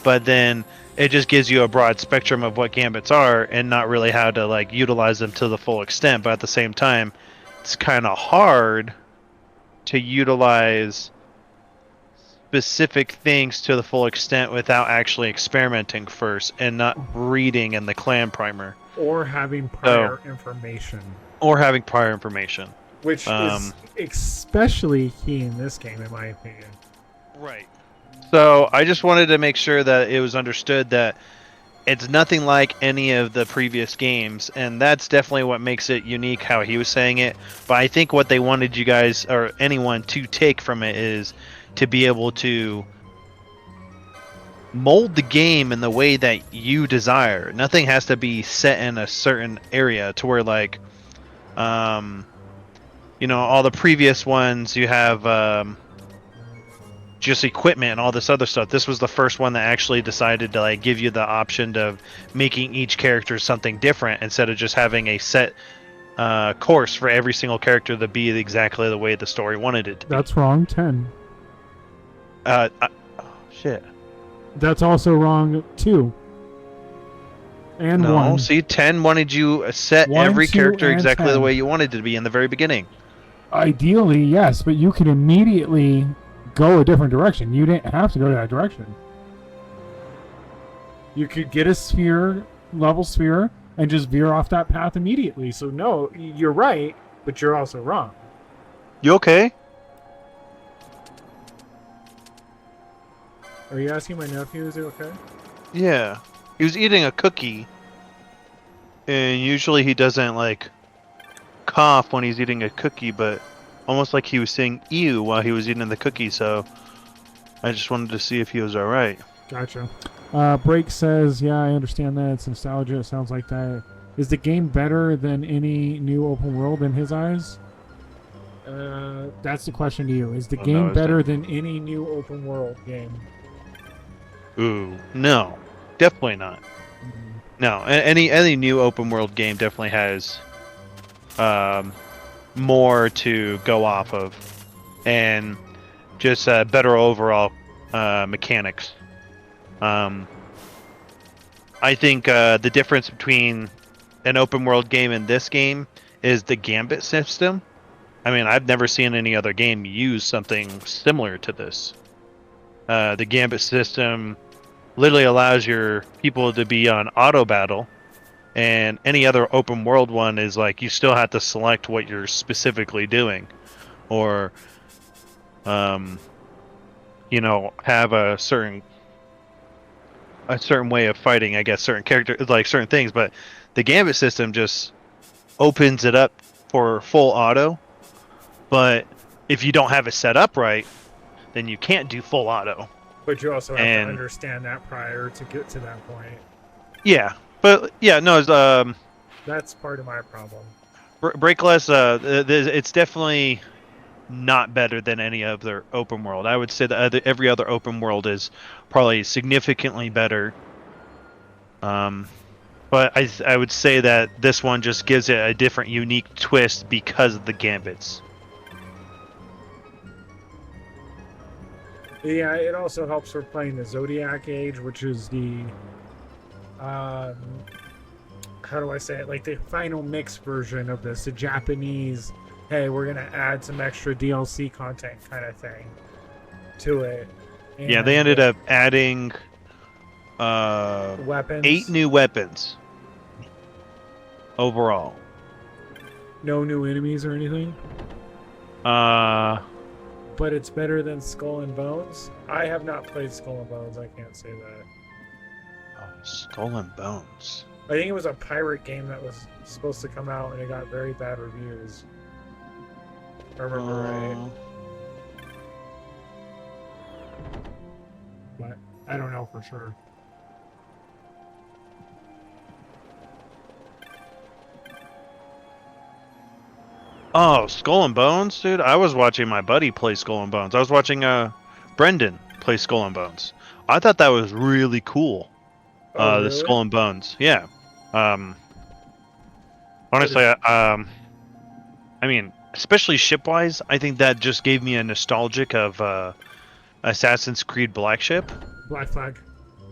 but then it just gives you a broad spectrum of what gambits are and not really how to like utilize them to the full extent. But at the same time, it's kind of hard to utilize specific things to the full extent without actually experimenting first and not reading in the clan primer or having prior information. Which is especially key in this game, in my opinion. Right. So I just wanted to make sure that it was understood that it's nothing like any of the previous games, and that's definitely what makes it unique how he was saying it. But I think what they wanted you guys, or anyone, to take from it is to be able to mold the game in the way that you desire. Nothing has to be set in a certain area to where like all the previous ones you have just equipment and all this other stuff. This was the first one that actually decided to like give you the option of making each character something different instead of just having a set course for every single character to be exactly the way the story wanted it to be. That's wrong. 10. Shit. That's also wrong 2. And no, 1. See, 10 wanted you set 1, every 2, character and exactly 10. the way you wanted it to be in the very beginning. Ideally, yes, but you could immediately go a different direction. You didn't have to go that direction. You could get a level sphere, and just veer off that path immediately. So no, you're right, but you're also wrong. You okay? Are you asking my nephew, is he okay? Yeah. He was eating a cookie, and usually he doesn't like cough when he's eating a cookie, but almost like he was saying ew while he was eating the cookie, so I just wanted to see if he was alright. Gotcha. Break says, yeah, I understand that. It's nostalgia. It sounds like that. Is the game better than any new open world in his eyes? That's the question to you. Is the game better than any new open world game? Ooh, no. Definitely not. Mm-hmm. No, any new open world game definitely has more to go off of, and just better overall mechanics. I think the difference between an open world game and this game is the gambit system. I mean, I've never seen any other game use something similar to this. The gambit system literally allows your people to be on auto battle, and any other open world one is like you still have to select what you're specifically doing, or have a certain way of fighting, I guess, certain characters, like certain things. But the gambit system just opens it up for full auto, but if you don't have it set up right, then you can't do full auto. But you also have to understand that prior to get to that point. Yeah, but yeah, no, that's part of my problem. Breakless, it's definitely not better than any other open world. I would say that every other open world is probably significantly better. But I would say that this one just gives it a different, unique twist because of the gambits. Yeah, it also helps for playing the Zodiac Age, which is the how do I say it? Like the final mix version of this, the Japanese, hey, we're gonna add some extra DLC content kind of thing to it. And yeah, they ended up adding weapons. 8 new weapons overall. No new enemies or anything? Uh, But it's better than Skull and Bones? I have not played Skull and Bones, I can't say that. Skull and Bones. I think it was a pirate game that was supposed to come out and it got very bad reviews. If I remember right. But I don't know for sure. Oh, Skull and Bones, dude. I was watching my buddy play Skull and Bones. I was watching Brendan play Skull and Bones. I thought that was really cool. Oh, The really? Skull and Bones. Yeah. Honestly, I mean, especially ship-wise, I think that just gave me a nostalgic of Assassin's Creed Black Ship. Black Flag.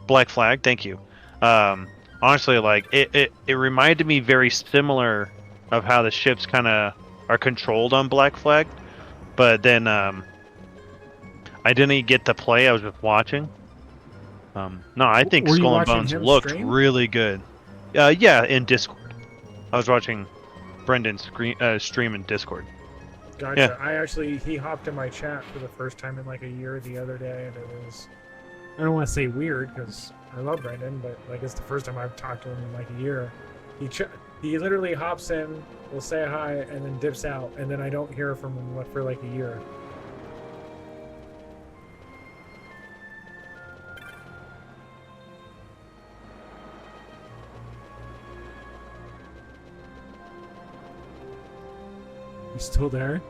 Black Flag, thank you. Honestly, like it reminded me very similar of how the ships kind of are controlled on Black Flag, but then I didn't get to play. I was just watching. No, I think Were you Skull and watching Bones him looked stream? really good. Yeah, in Discord. I was watching Brendan's stream in Discord. Gotcha. Yeah. He hopped in my chat for the first time in like a year the other day, and it was, I don't want to say weird because I love Brendan, but like it's the first time I've talked to him in like a year. He literally hops in, will say hi, and then dips out, and then I don't hear from him for like a year. You still there?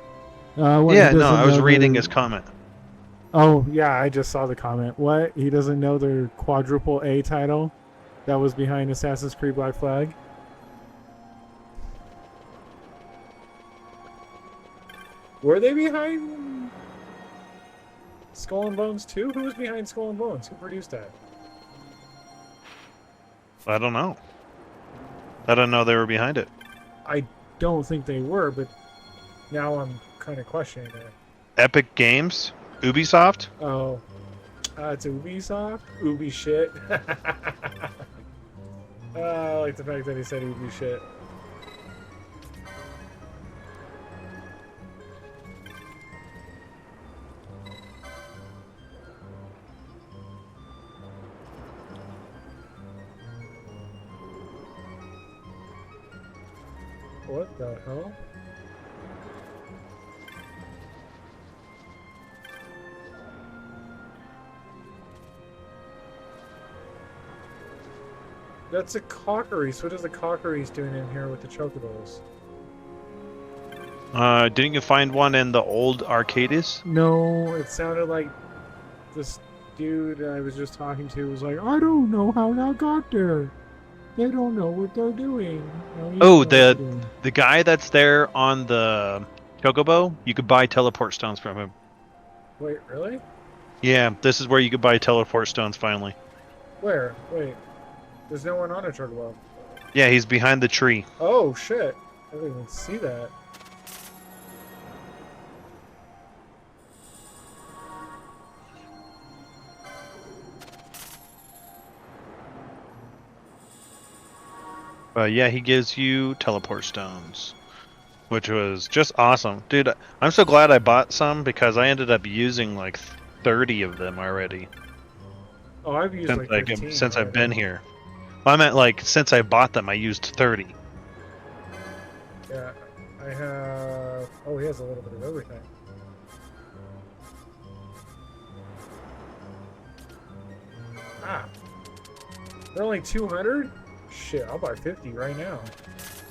What, Yeah, he no, doesn't I was know reading their- his comment. Oh, yeah, I just saw the comment. What? He doesn't know their quadruple A title that was behind Assassin's Creed Black Flag? Were they behind Skull and Bones too? Who was behind Skull and Bones? Who produced that? I don't know. I didn't know they were behind it. I don't think they were, but now I'm kind of questioning it. Epic Games, Ubisoft. Oh, it's Ubisoft? Ubi shit. I like the fact that he said Ubi shit. What the hell? That's a cockeries. What is the cockeries doing in here with the chocobos? Didn't you find one in the old arcades? No, it sounded like this dude I was just talking to was like, I don't know how that got there. They don't know what they're doing. No, you Oh, know what they're doing. the guy that's there on the Chocobo, you could buy teleport stones from him. Wait, really? Yeah, this is where you could buy teleport stones finally. Where? Wait. There's no one on a chocobo. Yeah, he's behind the tree. Oh, shit. I didn't even see that. But yeah, he gives you teleport stones, which was just awesome. Dude, I'm so glad I bought some because I ended up using like 30 of them already. Oh, I've used like 15 since I've already. been here. Well, I meant like since I bought them, I used 30. Yeah, I have... Oh, he has a little bit of everything. Ah. They're only 200? Shit, I'll buy 50 right now.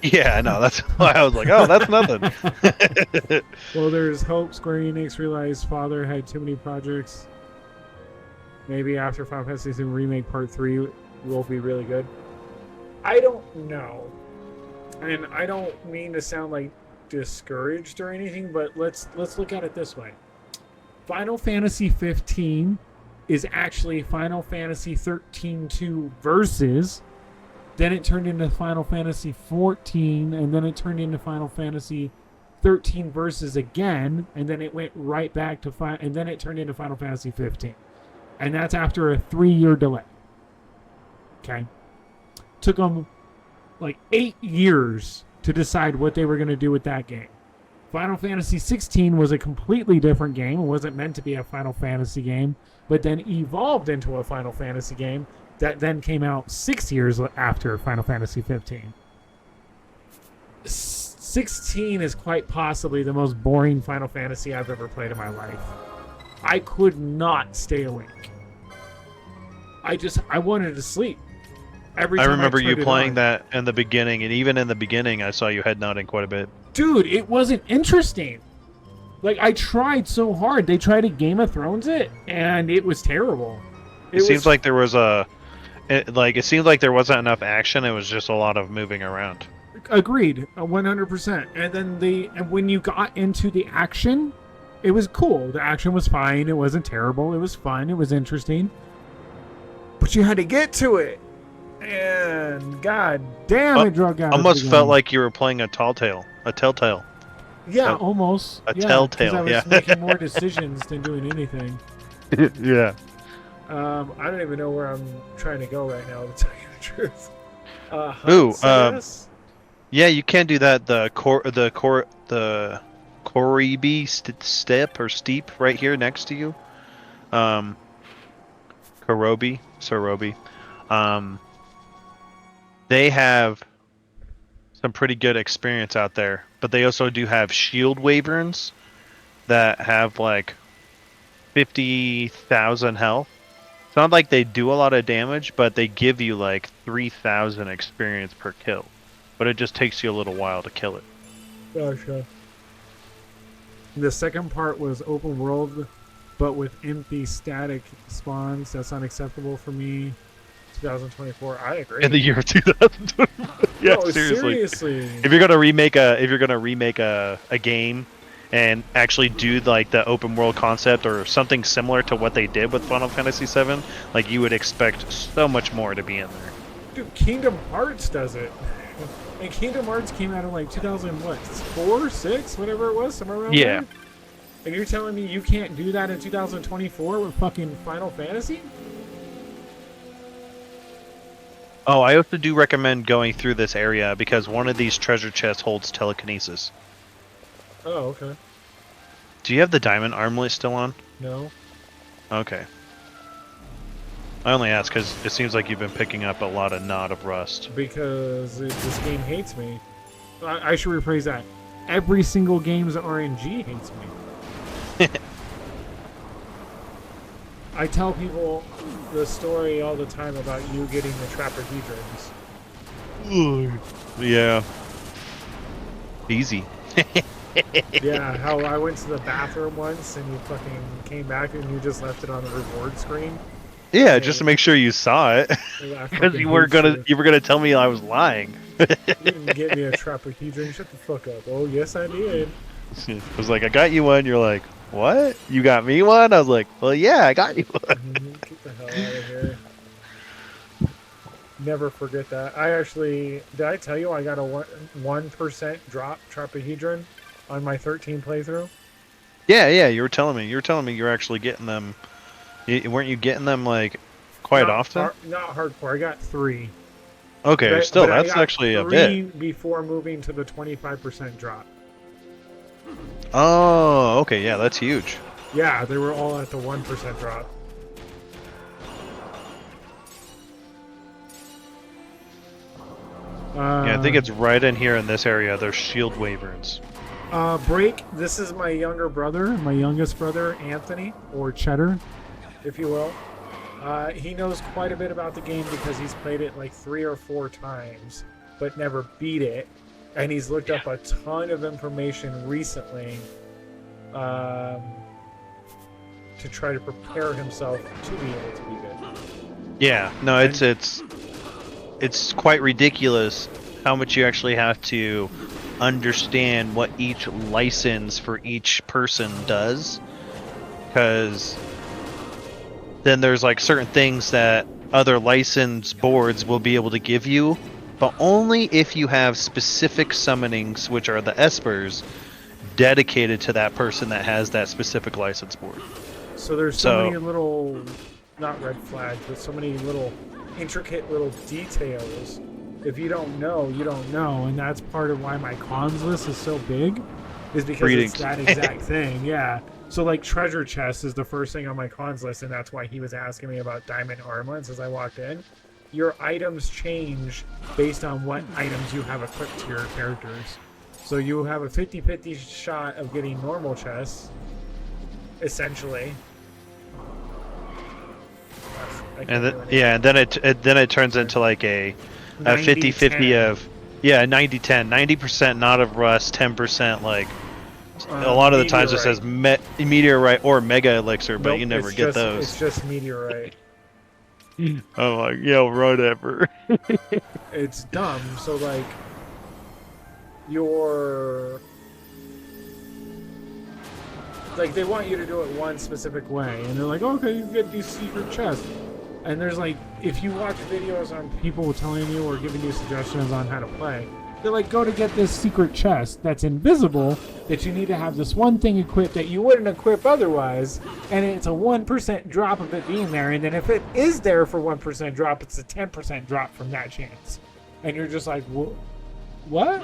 Yeah, I know. That's why I was like, oh, that's nothing. Well, there's hope Square Enix realized Father had too many projects. Maybe after Final Fantasy VII Remake Part 3 will be really good. I don't know. And I don't mean to sound like discouraged or anything, but let's look at it this way. Final Fantasy 15 is actually Final Fantasy 13-2 Versus. Then it turned into Final Fantasy 14, and then it turned into Final Fantasy 13 Versus again, and then it went right back to and then it turned into Final Fantasy 15. And that's after a 3-year delay. Okay? Took them like 8 years to decide what they were going to do with that game. Final Fantasy XVI was a completely different game. It wasn't meant to be a Final Fantasy game, but then evolved into a Final Fantasy game that then came out 6 years after Final Fantasy 15. 16 is quite possibly the most boring Final Fantasy I've ever played in my life. I could not stay awake. I wanted to sleep. Every I time remember you turned it playing on. that in the beginning, and even in the beginning, I saw you head nodding quite a bit. Dude, it wasn't interesting. Like, I tried so hard. They tried to Game of Thrones it, and it was terrible. It seems like there was it seemed like there wasn't enough action. It was just a lot of moving around. Agreed, 100%. And then when you got into the action, it was cool. The action was fine. It wasn't terrible. It was fun. It was interesting. But you had to get to it. And god damn, it drug out. Almost felt like you were playing a telltale. Yeah, almost. Telltale. I was making more decisions than doing anything. Yeah. I don't even know where I'm trying to go right now, to tell you the truth. Yeah, you can do that. The Koribi step or steep right here next to you. Sorobi. They have some pretty good experience out there, but they also do have shield wyverns that have like 50,000 health. It's not like they do a lot of damage, but they give you like 3,000 experience per kill. But it just takes you a little while to kill it. Gotcha. The second part was open world, but with empty static spawns. That's unacceptable for me. 2024. I agree. In the year of 2024. Yeah, no, seriously. If you're gonna remake a game and actually do like the open world concept or something similar to what they did with Final Fantasy VII, like you would expect so much more to be in there. Dude, Kingdom Hearts does it. And Kingdom Hearts came out in like 2004, 6, whatever it was, somewhere around there. And you're telling me you can't do that in 2024 with fucking Final Fantasy? Oh, I also do recommend going through this area because one of these treasure chests holds telekinesis. Oh, okay. Do you have the diamond armlet still on? No. Okay. I only ask because it seems like you've been picking up a lot of Knot of Rust. Because this game hates me. I should rephrase that. Every single game's RNG hates me. I tell people the story all the time about you getting the Trapahedrons. Yeah. Easy. Yeah, how I went to the bathroom once and you fucking came back and you just left it on the reward screen. Yeah, just to make sure you saw it. Because you were gonna tell me I was lying. You didn't get me a Trapahedron. Shut the fuck up. Oh yes, I did. I was like, I got you one. You're like, what? You got me one? I was like, well, yeah, I got you one. Get the hell out of here. Never forget that. Did I tell you I got a 1% drop Trapahedron on my 13 playthrough? Yeah, you were telling me. You're actually getting them. Weren't you getting them like quite often? Not hardcore. I got 3. Okay, but still, but that's actually a bit. Before moving to the 25% drop. Oh, okay, yeah, that's huge. Yeah, they were all at the 1% drop. Yeah, I think it's right in here in this area. There's shield wyverns. Break. This is my younger brother, my youngest brother, Anthony, or Cheddar, if you will. He knows quite a bit about the game because he's played it like 3 or 4 times, but never beat it. And he's looked up a ton of information recently to try to prepare himself to be able to beat it. Yeah, no, it's quite ridiculous how much you actually have to understand what each license for each person does, because then there's like certain things that other license boards will be able to give you, but only if you have specific summonings, which are the espers, dedicated to that person that has that specific license board. So there's so many little, not red flags, but so many little intricate little details If you don't know, you don't know, and that's part of why my cons list is so big, is because Greetings. it's that exact thing. Yeah. So like treasure chest is the first thing on my cons list, and that's why he was asking me about diamond armlets as I walked in. Your items change based on what items you have equipped to your characters. So you have a 50-50 shot of getting normal chests, essentially. And then it turns into like a 50-50 of 90-10, 90% not of rust, 10% like a lot of the times it says meteorite or mega elixir, but nope, you never get those. It's just meteorite. I'm like, yo, whatever. It's dumb. So like they want you to do it one specific way, and they're like, okay, you get these secret chests. And there's like, if you watch videos on people telling you or giving you suggestions on how to play, they're like, go to get this secret chest that's invisible, that you need to have this one thing equipped that you wouldn't equip otherwise, and it's a 1% drop of it being there, and then if it is there for 1% drop, it's a 10% drop from that chance. And you're just like, what?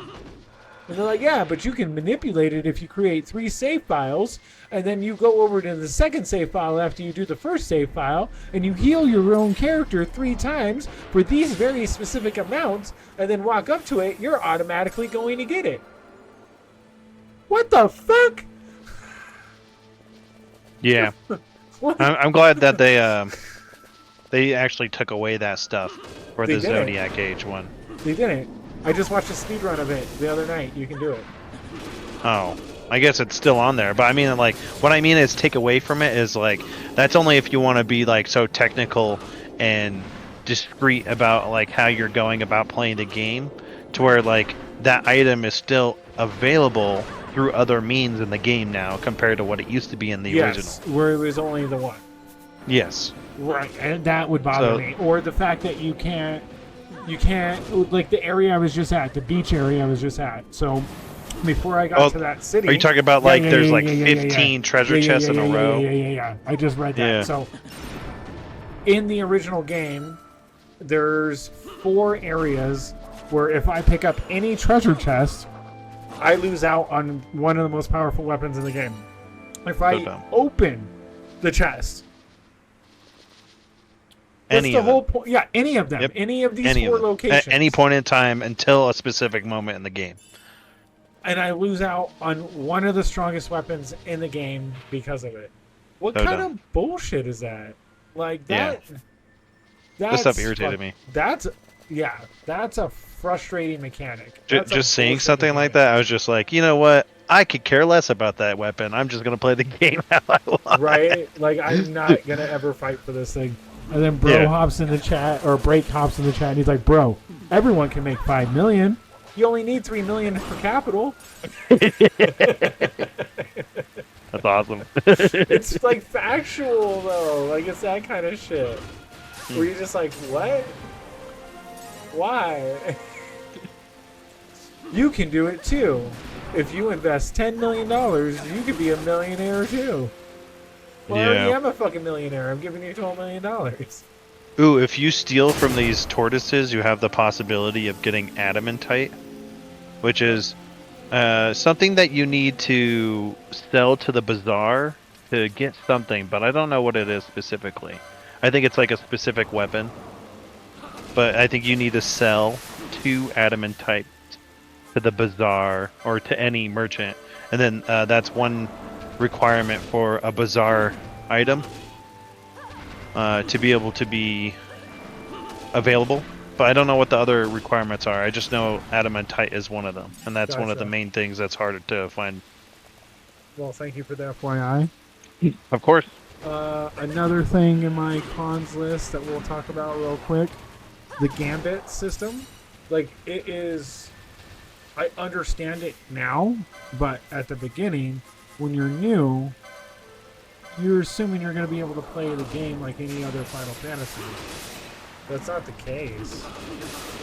And they're like, yeah, but you can manipulate it if you create 3 save files, and then you go over to the second save file after you do the first save file, and you heal your own character 3 times for these very specific amounts, and then walk up to it, you're automatically going to get it. What the fuck? Yeah. I'm glad that they actually took away that stuff for the Zodiac Age one. They didn't. I just watched a speedrun of it the other night. You can do it. Oh, I guess it's still on there. But I mean, like, what I mean is take away from it is, like, that's only if you want to be, like, so technical and discreet about, like, how you're going about playing the game, to where, like, that item is still available through other means in the game now compared to what it used to be in the original. Yes, where it was only the one. Yes. Right, and that would bother me. Or the fact that you can't, like the area I was just at, the beach area I was just at. So before I got to that city. Are you talking about there's 15 treasure chests in a row? Yeah. I just read that. Yeah. So in the original game, there's 4 areas where if I pick up any treasure chest, I lose out on one of the most powerful weapons in the game. If I open the chest. That's the whole point. Yeah, any of them. Yep. Any of these 4 locations. At any point in time until a specific moment in the game. And I lose out on one of the strongest weapons in the game because of it. What kind of bullshit is that? Like, that... Yeah. This stuff irritated me. That's a frustrating mechanic. Just seeing something like that, I was just like, you know what? I could care less about that weapon. I'm just going to play the game how I want. Right? Like, I'm not going to ever fight for this thing. And then Bro hops in the chat, or Break hops in the chat, and he's like, bro, everyone can make 5 million. You only need 3 million for capital. That's awesome. It's like factual, though. Like, it's that kind of shit. Where you're just like, what? Why? You can do it too. If you invest $10 million, you could be a millionaire too. Well, I already am a fucking millionaire. I'm giving you $12 million. Ooh, if you steal from these tortoises, you have the possibility of getting adamantite, which is something that you need to sell to the bazaar to get something, but I don't know what it is specifically. I think it's like a specific weapon, but I think you need to sell 2 adamantite to the bazaar or to any merchant, and then that's one requirement for a bazaar item to be able to be available. But I don't know what the other requirements are. I just know adamantite is one of them, and that's one of the main things that's harder to find. Well, thank you for the FYI. Of course. Another thing in my cons list that we'll talk about real quick, the Gambit system. Like, it is... I understand it now, but at the beginning, when you're new, you're assuming you're going to be able to play the game like any other Final Fantasy. That's not the case.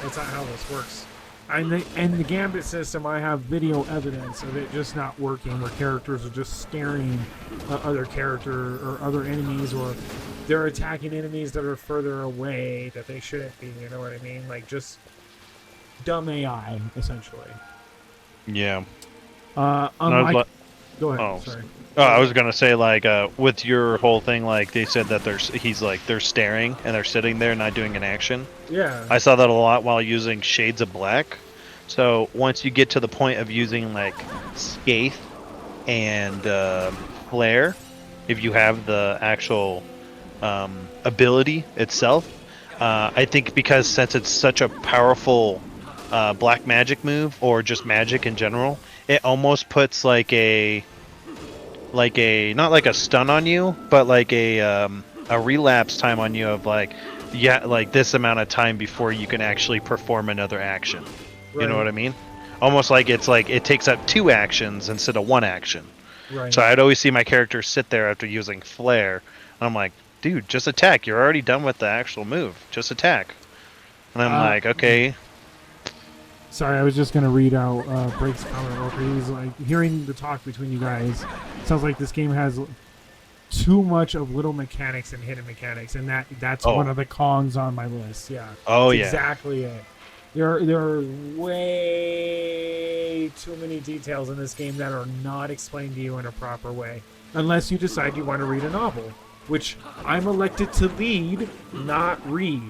That's not how this works. And the Gambit system, I have video evidence of it just not working, where characters are just staring at other character or other enemies, or they're attacking enemies that are further away that they shouldn't be, you know what I mean? Like, just dumb AI, essentially. Yeah. Unlike... Go ahead, Oh. sorry. Oh, I was gonna say, like, with your whole thing, like, they said that they're staring and they're sitting there not doing an action. Yeah. I saw that a lot while using Shades of Black. So once you get to the point of using, like, Scathe and Flare, if you have the actual ability itself, I think because since it's such a powerful black magic move, or just magic in general, it almost puts like a not like a stun on you, but like a relapse time on you of like this amount of time before you can actually perform another action. Right. You know what I mean? Almost like it takes up 2 actions instead of 1 action. Right. So I'd always see my character sit there after using Flare, and I'm like, dude, just attack. You're already done with the actual move. Just attack. And I'm like, okay. Sorry, I was just going to read out Break's comment real quick. He's like, hearing the talk between you guys, sounds like this game has too much of little mechanics and hidden mechanics, and that's one of the cons on my list. Yeah. Oh, yeah. Exactly it. There are way too many details in this game that are not explained to you in a proper way, unless you decide you want to read a novel, which I'm elected to lead, not read.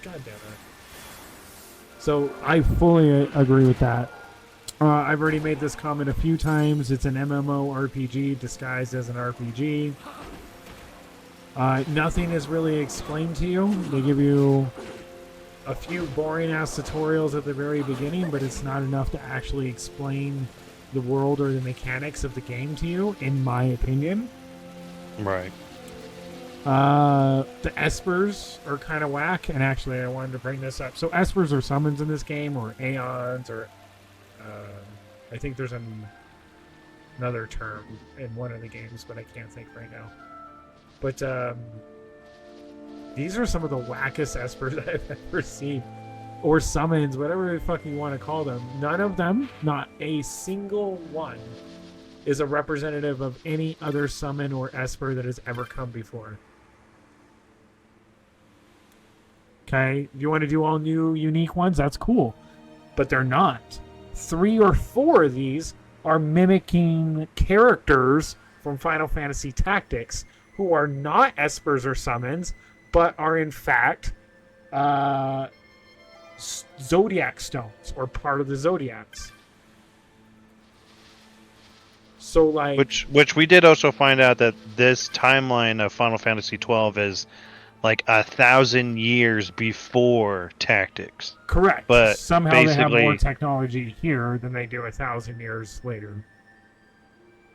God damn it. So I fully agree with that. I've already made this comment a few times. It's an MMORPG disguised as an RPG. Nothing is really explained to you. They give you a few boring-ass tutorials at the very beginning, but it's not enough to actually explain the world or the mechanics of the game to you, in my opinion. Right. The Espers are kind of whack, and actually I wanted to bring this up. So Espers are summons in this game, or Aeons, or I think there's another term in one of the games, but I can't think right now. But these are some of the wackest Espers I've ever seen. Or summons, whatever the fuck you want to call them. None of them, not a single one, is a representative of any other summon or Esper that has ever come before. Okay, if you want to do all new, unique ones, that's cool. But they're not. 3 or 4 of these are mimicking characters from Final Fantasy Tactics who are not Espers or summons, but are in fact Zodiac stones, or part of the Zodiacs. So, like, which we did also find out that this timeline of Final Fantasy XII is like 1,000 years before Tactics. Correct. But somehow they have more technology here than they do 1,000 years later.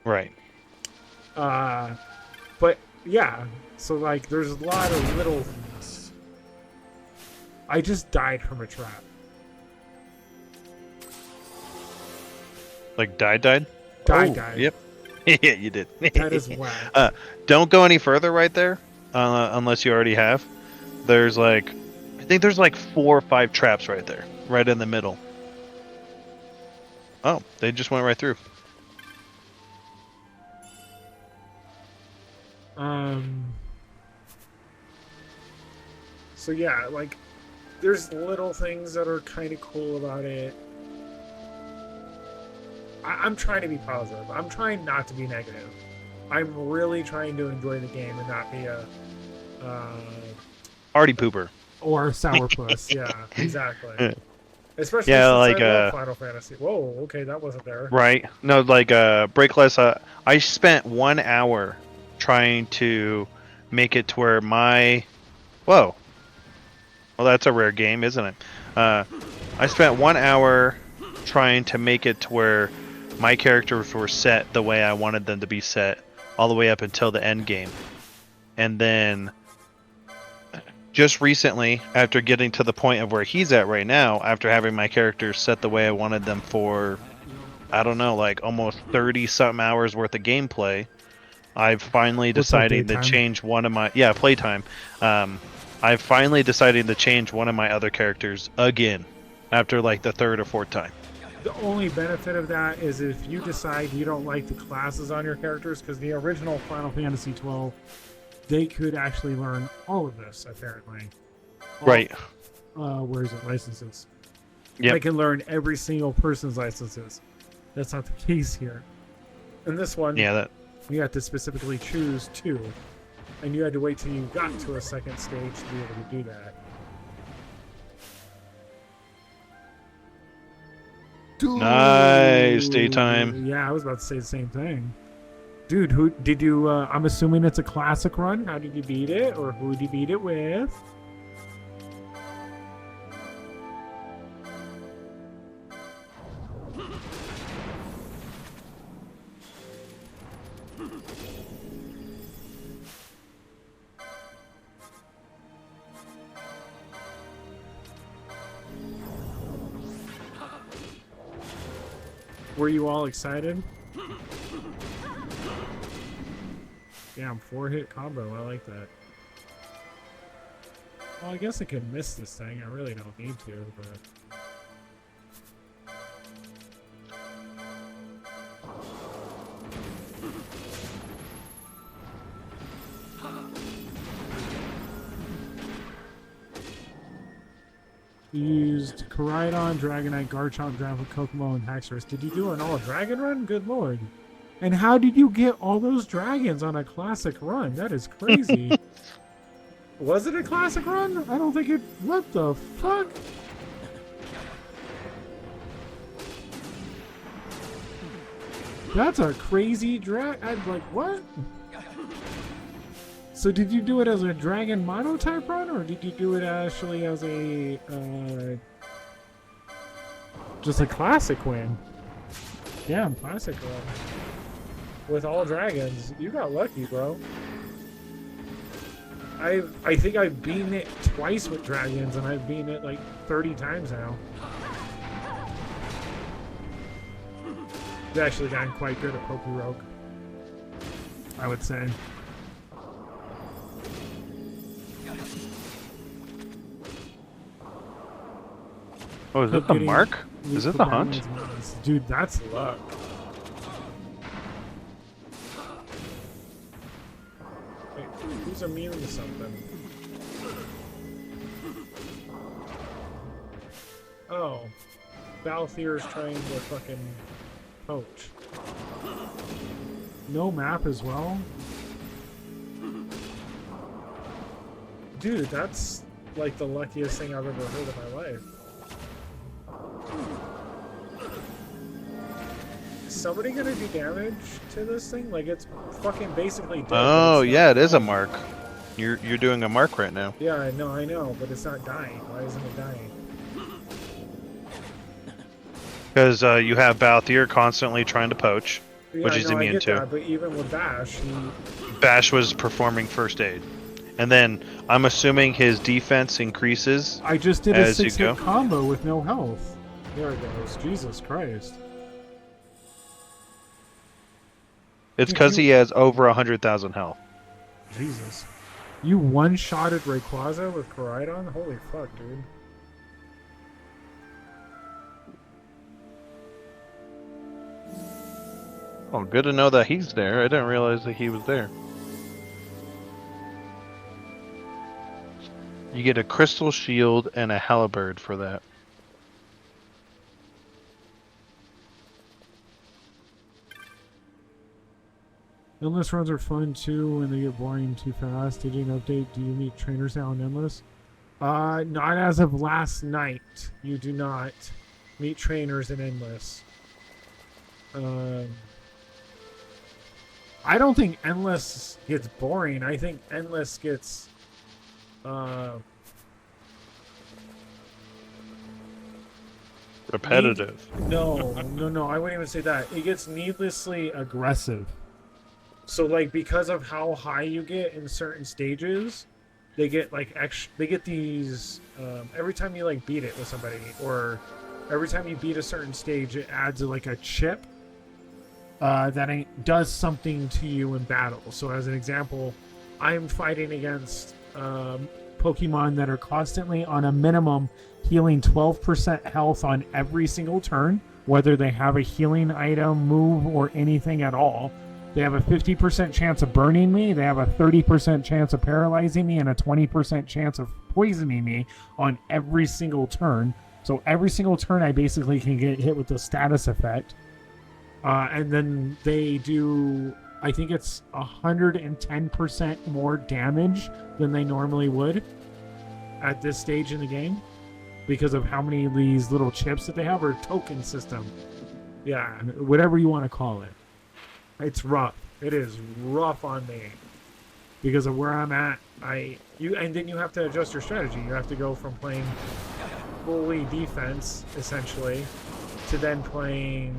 Right. But yeah, so like, there's a lot of little. I just died from a trap. Like died? Died. Yep. Yeah, you did. That is whack. Don't go any further right there, unless you already have. There's like, I think there's like 4 or 5 traps right there, right in the middle. Oh, they just went right through. So yeah, like, there's little things that are kind of cool about it. I'm trying to be positive. I'm trying not to be negative. I'm really trying to enjoy the game and not be a party pooper or sourpuss. Yeah, exactly. Especially since like I love Final Fantasy. Whoa, okay, that wasn't there. Right? No, like Breakless. I spent 1 hour trying to make it to where my. Whoa. Well, that's a rare game, isn't it? I spent 1 hour trying to make it to where my characters were set the way I wanted them to be set, all the way up until the end game. And then, just recently, after getting to the point of where he's at right now, after having my characters set the way I wanted them for, I don't know, like almost 30-something hours worth of gameplay, I've finally decided to change one of my... Yeah, playtime. I've finally decided to change one of my other characters again, after like the 3rd or 4th time. The only benefit of that is if you decide you don't like the classes on your characters, because the original Final Fantasy XII they could actually learn all of this, apparently. Right. Where is it? Licenses. Yep. They can learn every single person's licenses. That's not the case here. In this one, Yeah, you had to specifically choose 2. And you had to wait till you got to a second stage to be able to do that. nice daytime. Yeah, I was about to say the same thing. Dude, who did you I'm assuming it's a classic run. How did you beat it, or who did you beat it with? Were you all excited? Damn, 4-hit combo. I like that. Well, I guess I could miss this thing. I really don't need to, but... Used Koraidon, Dragonite, Garchomp, Dragon Kokomo, and Haxorus. Did you do an all dragon run? Good lord. And how did you get all those dragons on a classic run? That is crazy. Was it a classic run? I don't think it... What the fuck? That's a crazy drag... I'm like, what? So did you do it as a dragon monotype run, or did you do it actually as a... just a classic win? Yeah, classic run. With all dragons. You got lucky, bro. I think I've beaten it twice with dragons, and I've beaten it like 30 times now. I've actually gotten quite good at Pokerogue, I would say. Oh, is it the mark? Is it the hunt? Dude, that's luck. Wait, who's immune to something? Oh. Balthier's trying to fucking poach. No map as well? Dude, that's like the luckiest thing I've ever heard in my life. Is somebody gonna do damage to this thing? Like, it's fucking basically dead. Oh, yeah, it is a mark. You're doing a mark right now. Yeah, I know, but it's not dying. Why isn't it dying? Because you have Balthier constantly trying to poach, Yeah, which he's immune to. That, but even with Bash, Bash was performing first aid. And then I'm assuming his defense increases. I just did a 6-hit combo with no health. There it goes. Jesus Christ. It's because he has over 100,000 health. Jesus. You one-shotted Rayquaza with Koraidon? Holy fuck, dude. Oh, good to know that he's there. I didn't realize that he was there. You get a crystal shield and a halberd for that. Endless runs are fun too when they get boring too fast. Did you update? Do you meet trainers now in Endless? Not as of last night. You do not meet trainers in Endless. I don't think Endless gets boring. I think Endless gets repetitive. No, I wouldn't even say that. It gets needlessly aggressive. So, like, because of how high you get in certain stages, they get like they get these every time you like beat it with somebody, or every time you beat a certain stage, it adds like a chip that does something to you in battle. So, as an example, I'm fighting against Pokemon that are constantly on a minimum healing 12% health on every single turn, whether they have a healing item, move, or anything at all. They have a 50% chance of burning me. They have a 30% chance of paralyzing me and a 20% chance of poisoning me on every single turn. So every single turn, I basically can get hit with the status effect. And then they do, I think it's 110% more damage than they normally would at this stage in the game because of how many of these little chips that they have, or token system. Yeah, whatever you want to call it. It's rough. It is rough on me because of where I'm at. And then you have to adjust your strategy. You have to go from playing fully defense, essentially, to then playing,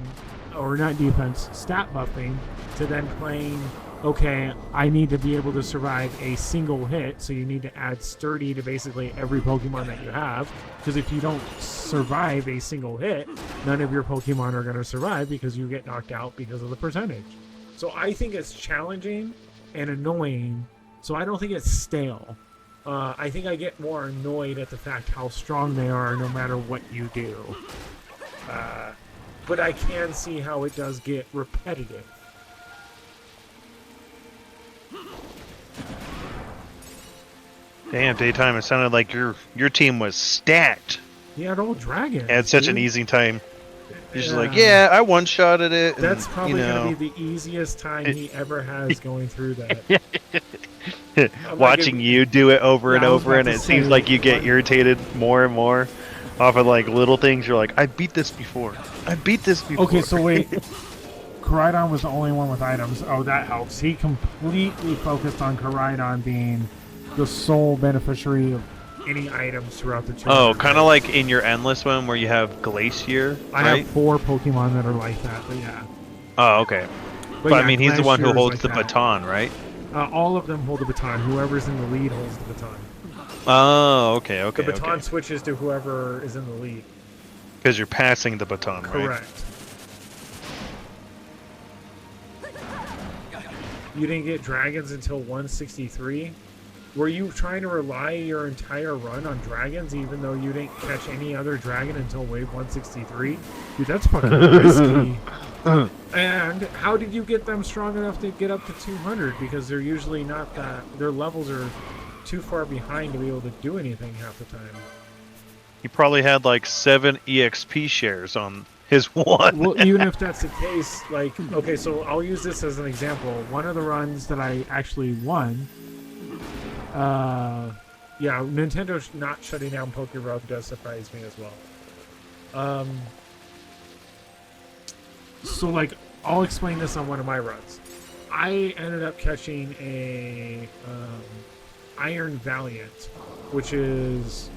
or not defense, stat buffing, to then playing, okay, I need to be able to survive a single hit, so you need to add sturdy to basically every Pokemon that you have, because if you don't survive a single hit, none of your Pokemon are going to survive because you get knocked out because of the percentage. So I think it's challenging and annoying, so I don't think it's stale. I think I get more annoyed at the fact how strong they are no matter what you do. But I can see how it does get repetitive. Damn, Daytime, it sounded like your team was stacked. Yeah, all dragons. Had such an easy time. You're just like, yeah, I one-shotted it. That's probably going to be the easiest time he ever has going through that. Watching you do it over and over, and it seems like you get irritated more and more off of like little things. You're like, I beat this before. Okay, so wait. Koraidon was the only one with items. Oh, that helps. He completely focused on Koraidon being the sole beneficiary of any items throughout the chapter. Oh, kind of like in your endless one where you have Glacier, I have 4 Pokemon that are like that, but yeah. Oh, okay. But yeah, I mean, he's the one who holds like the that. baton, right? All of them hold the baton. Whoever's in the lead holds the baton. Oh, okay. The baton switches to whoever is in the lead. Because you're passing the baton, right? Correct. You didn't get dragons until 163? Were you trying to rely your entire run on dragons even though you didn't catch any other dragon until wave 163? Dude, that's fucking risky. And how did you get them strong enough to get up to 200? Because they're usually not that... Their levels are too far behind to be able to do anything half the time. He probably had like 7 EXP shares on his one. Well, even if that's the case, like... Okay, so I'll use this as an example. One of the runs that I actually won... yeah, Nintendo not shutting down Pokéball does surprise me as well. So, like, I'll explain this on one of my runs. I ended up catching a Iron Valiant, which is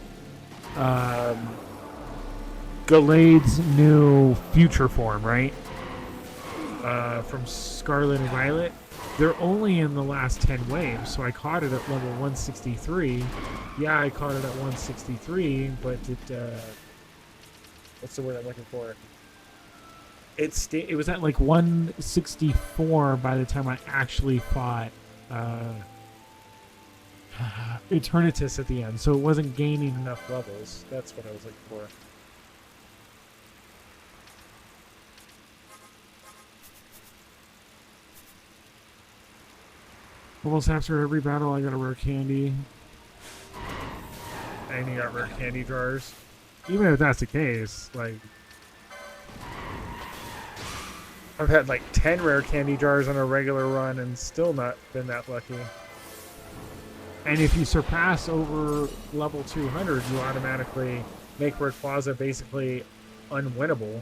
Gallade's new future form, right? From Scarlet and Violet. They're only in the last 10 waves, so I caught it at level 163. Yeah, I caught it at 163, but it... what's the word I'm looking for? It was at like 164 by the time I actually fought Eternatus at the end, so it wasn't gaining enough levels. That's what I was looking for. Almost after every battle, I got a rare candy. And you got rare candy jars. Even if that's the case, like... I've had like 10 rare candy jars on a regular run and still not been that lucky. And if you surpass over level 200, you automatically make Rayquaza basically unwinnable.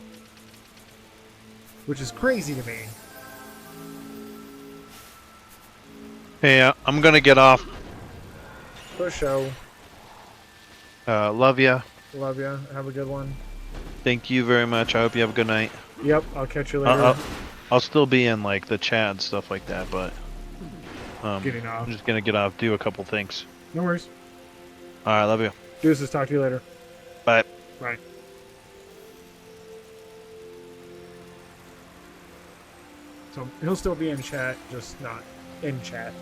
Which is crazy to me. Hey, I'm gonna get off. For show. Love ya. Love ya. Have a good one. Thank you very much. I hope you have a good night. Yep, I'll catch you later. I'll still be in like the chat and stuff like that, but getting off. I'm just gonna get off, do a couple things. No worries. Alright, love you. Deuces, talk to you later. Bye. Bye. So he'll still be in chat, just not in chat.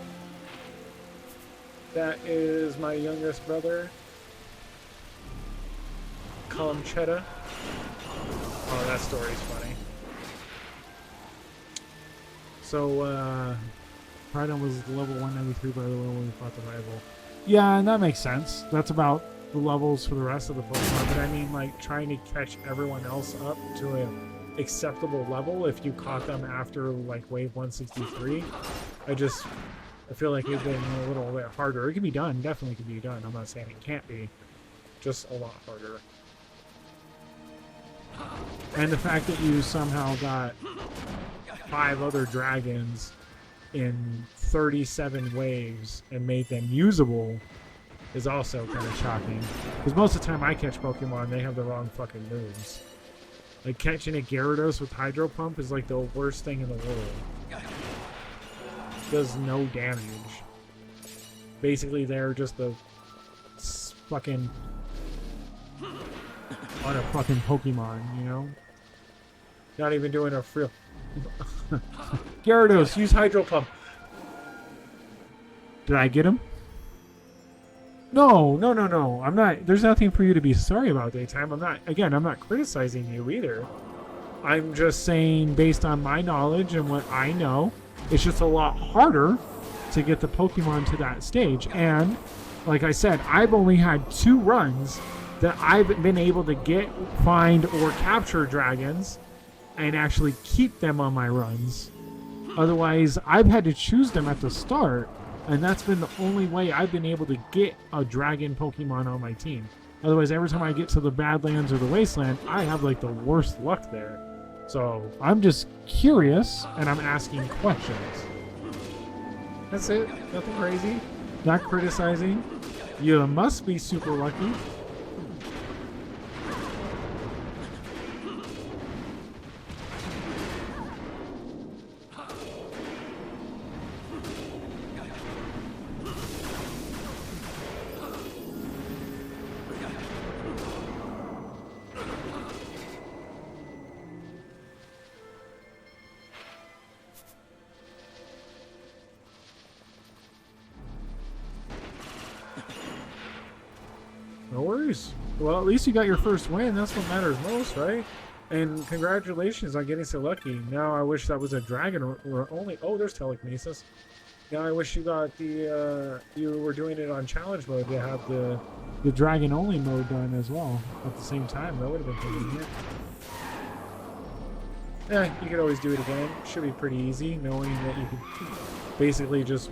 That is my youngest brother. Call him Cheddar. Oh, that story's funny. So, Pridon was level 193 by the way when we fought the rival. Yeah, and that makes sense. That's about The levels for the rest of the Pokemon, but I mean, like, trying to catch everyone else up to an acceptable level if you caught them after, like, wave 163. I feel like it'd been a little bit harder. It can be done, definitely can be done. I'm not saying it can't be, just a lot harder. And the fact that you somehow got 5 other dragons in 37 waves and made them usable is also kind of shocking. Because most of the time I catch Pokemon, they have the wrong fucking moves. Like, catching a Gyarados with Hydro Pump is like the worst thing in the world. Does no damage. Basically, they're just a fucking... on a fucking Pokemon, you know? Not even doing a real... Gyarados, use Hydro Pump! Did I get him? No. I'm not. There's nothing for you to be sorry about, Daytime. I'm not criticizing you either. I'm just saying, based on my knowledge and what I know, it's just a lot harder to get the Pokemon to that stage. And, like I said, I've only had 2 runs that I've been able to get, find, or capture dragons and actually keep them on my runs. Otherwise, I've had to choose them at the start. And that's been the only way I've been able to get a dragon Pokemon on my team. Otherwise, every time I get to the Badlands or the Wasteland, I have like the worst luck there. So I'm just curious, and I'm asking questions. That's it. Nothing crazy. Not criticizing. You must be super lucky. No worries. Well, at least you got your first win. That's what matters most, right? And congratulations on getting so lucky. Now I wish that was a dragon or only... Oh, there's telekinesis. Now I wish you got the... you were doing it on challenge mode to have the dragon only mode done as well at the same time. That would have been convenient. Yeah, you could always do it again. Should be pretty easy, knowing that you could basically just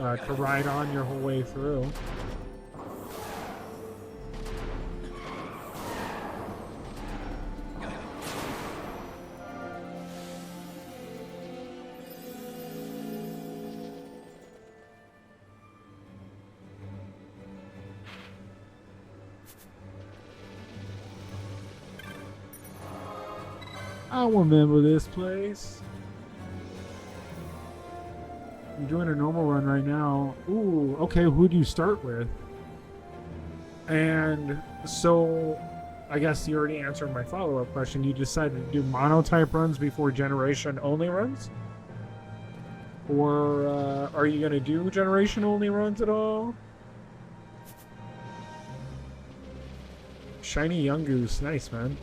ride on your whole way through. I remember this place. You're doing a normal run right now. Ooh, okay, who do you start with? And so, I guess you already answered my follow-up question. You decided to do mono-type runs before generation-only runs? Or are you going to do generation-only runs at all? Shiny Young Goose. Nice, man.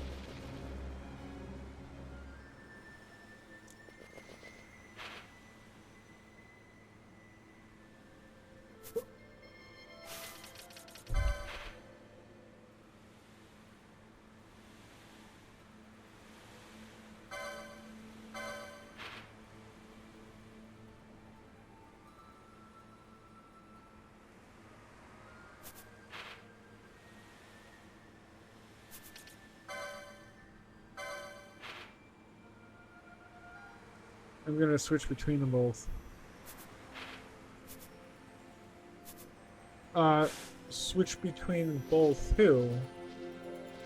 I'm gonna switch between them both. Switch between both who?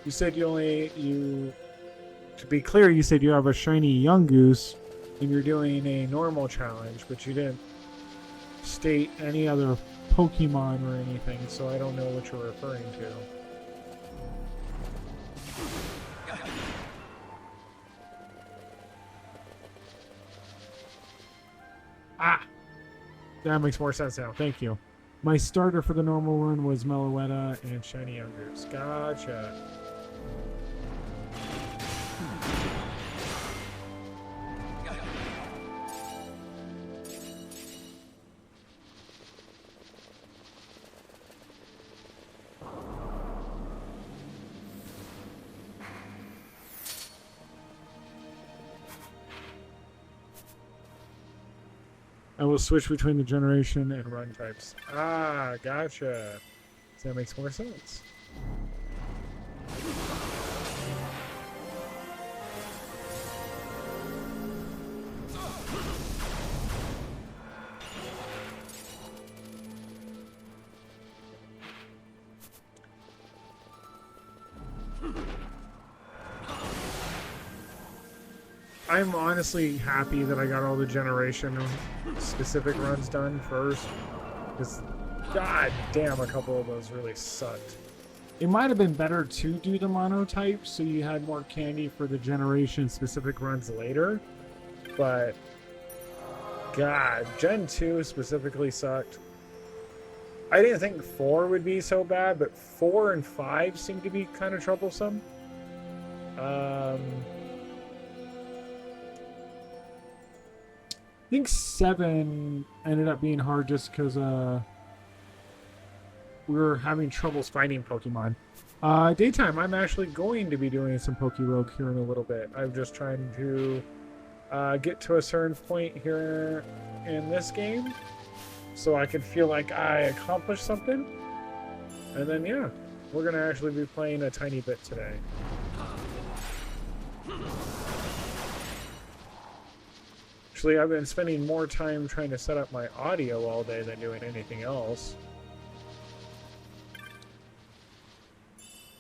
You said to be clear, you said you have a shiny Young Goose and you're doing a normal challenge, but you didn't state any other Pokemon or anything, so I don't know what you're referring to. Ah! That makes more sense now. Thank you. My starter for the normal run was Meloetta and Shiny Young Goose. Gotcha. I will switch between the generation and run types. Ah, gotcha. So that makes more sense. I'm honestly happy that I got all the generation specific runs done first. Because, god damn, a couple of those really sucked. It might have been better to do the monotype so you had more candy for the generation Specific runs later. But, god, Gen 2 specifically sucked. I didn't think 4 would be so bad, but 4 and 5 seem to be kind of troublesome. I think 7 ended up being hard just because we were having troubles finding Pokemon. Daytime, I'm actually going to be doing some Pokerogue here in a little bit. I'm just trying to get to a certain point here in this game so I can feel like I accomplished something. And then, yeah, we're going to actually be playing a tiny bit today. Actually, I've been spending more time trying to set up my audio all day than doing anything else.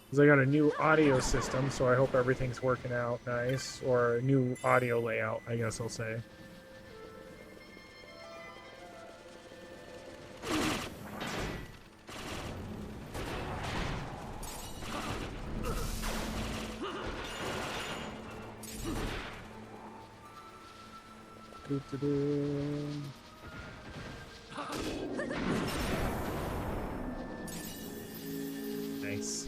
Because I got a new audio system, so I hope everything's working out nice. Or a new audio layout, I guess I'll say. Nice.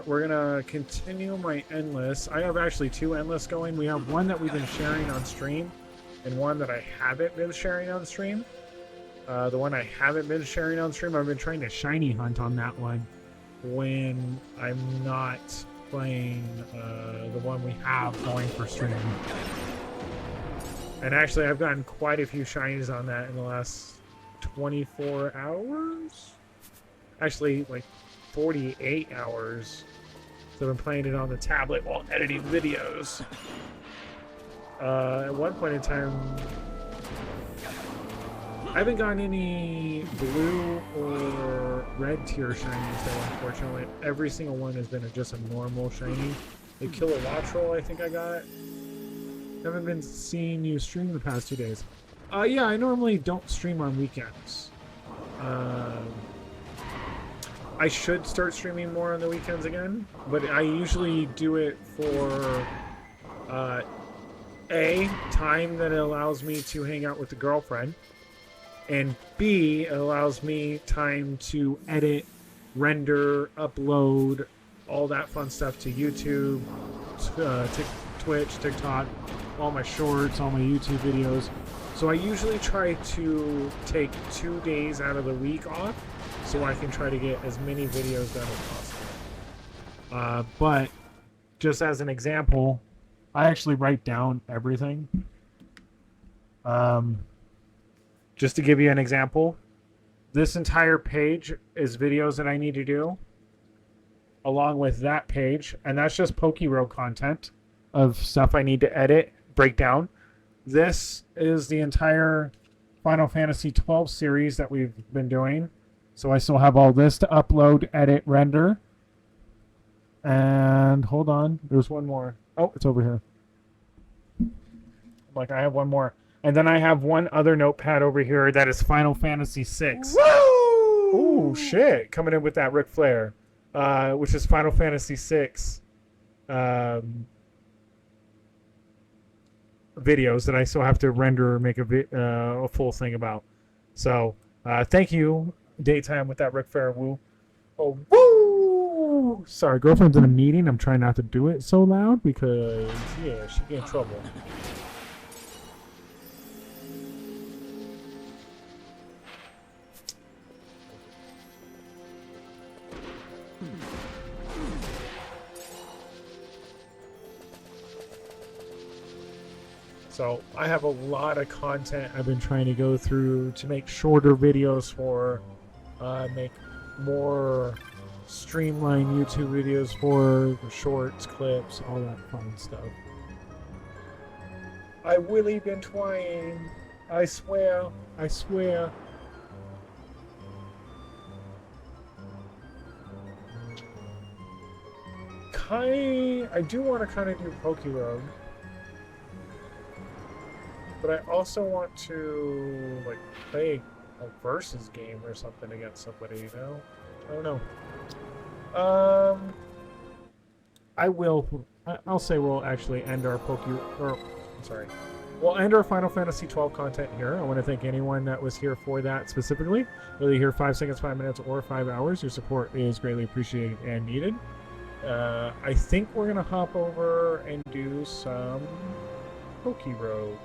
We're gonna continue my endless. I have actually 2 endless going. We have one that we've been sharing on stream, and one that I haven't been sharing on stream. The one I haven't been sharing on stream, I've been trying to shiny hunt on that one when I'm not playing the one we have going for stream. And actually, I've gotten quite a few shinies on that in the last 24 hours? Actually, like 48 hours. So I've been playing it on the tablet while editing videos. At one point in time, I haven't gotten any blue or red tier shinies though, unfortunately. Every single one has been just a normal shiny. The Kilowattrel I think I got. Haven't been seeing you stream the past 2 days. Yeah, I normally don't stream on weekends. I should start streaming more on the weekends again, but I usually do it for A, time that it allows me to hang out with the girlfriend, and B, it allows me time to edit, render, upload, all that fun stuff to YouTube, Twitch, TikTok, all my shorts, all my YouTube videos. So I usually try to take 2 days out of the week off so I can try to get as many videos done as possible. But just as an example, I actually write down everything. Just to give you an example, this entire page is videos that I need to do, along with that page, and that's just Pokerogue content of stuff I need to edit, break down. This is the entire Final Fantasy XII series that we've been doing. So I still have all this to upload, edit, render. And hold on, there's one more. Oh, it's over here. Like, I have one more. And then I have one other notepad over here that is Final Fantasy VI. Woo! Ooh, shit. Coming in with that Ric Flair. Which is Final Fantasy VI. Videos that I still have to render or make a full thing about. So, thank you, Daytime, with that Ric Flair woo. Oh, woo! Sorry, girlfriend's in a meeting. I'm trying not to do it so loud because, yeah, she'd get in trouble. So I have a lot of content I've been trying to go through to make shorter videos for, make more streamlined YouTube videos for the shorts, clips, all that fun stuff. I really been trying. I swear. I swear. I do want to kind of do Pokerogue. But I also want to, like, play a versus game or something against somebody, you know? I don't know. I'll say we'll actually end our we'll end our Final Fantasy XII content here. I want to thank anyone that was here for that specifically. Whether you're here 5 seconds, 5 minutes, or 5 hours, your support is greatly appreciated and needed. I think we're going to hop over and do some Pokerogue.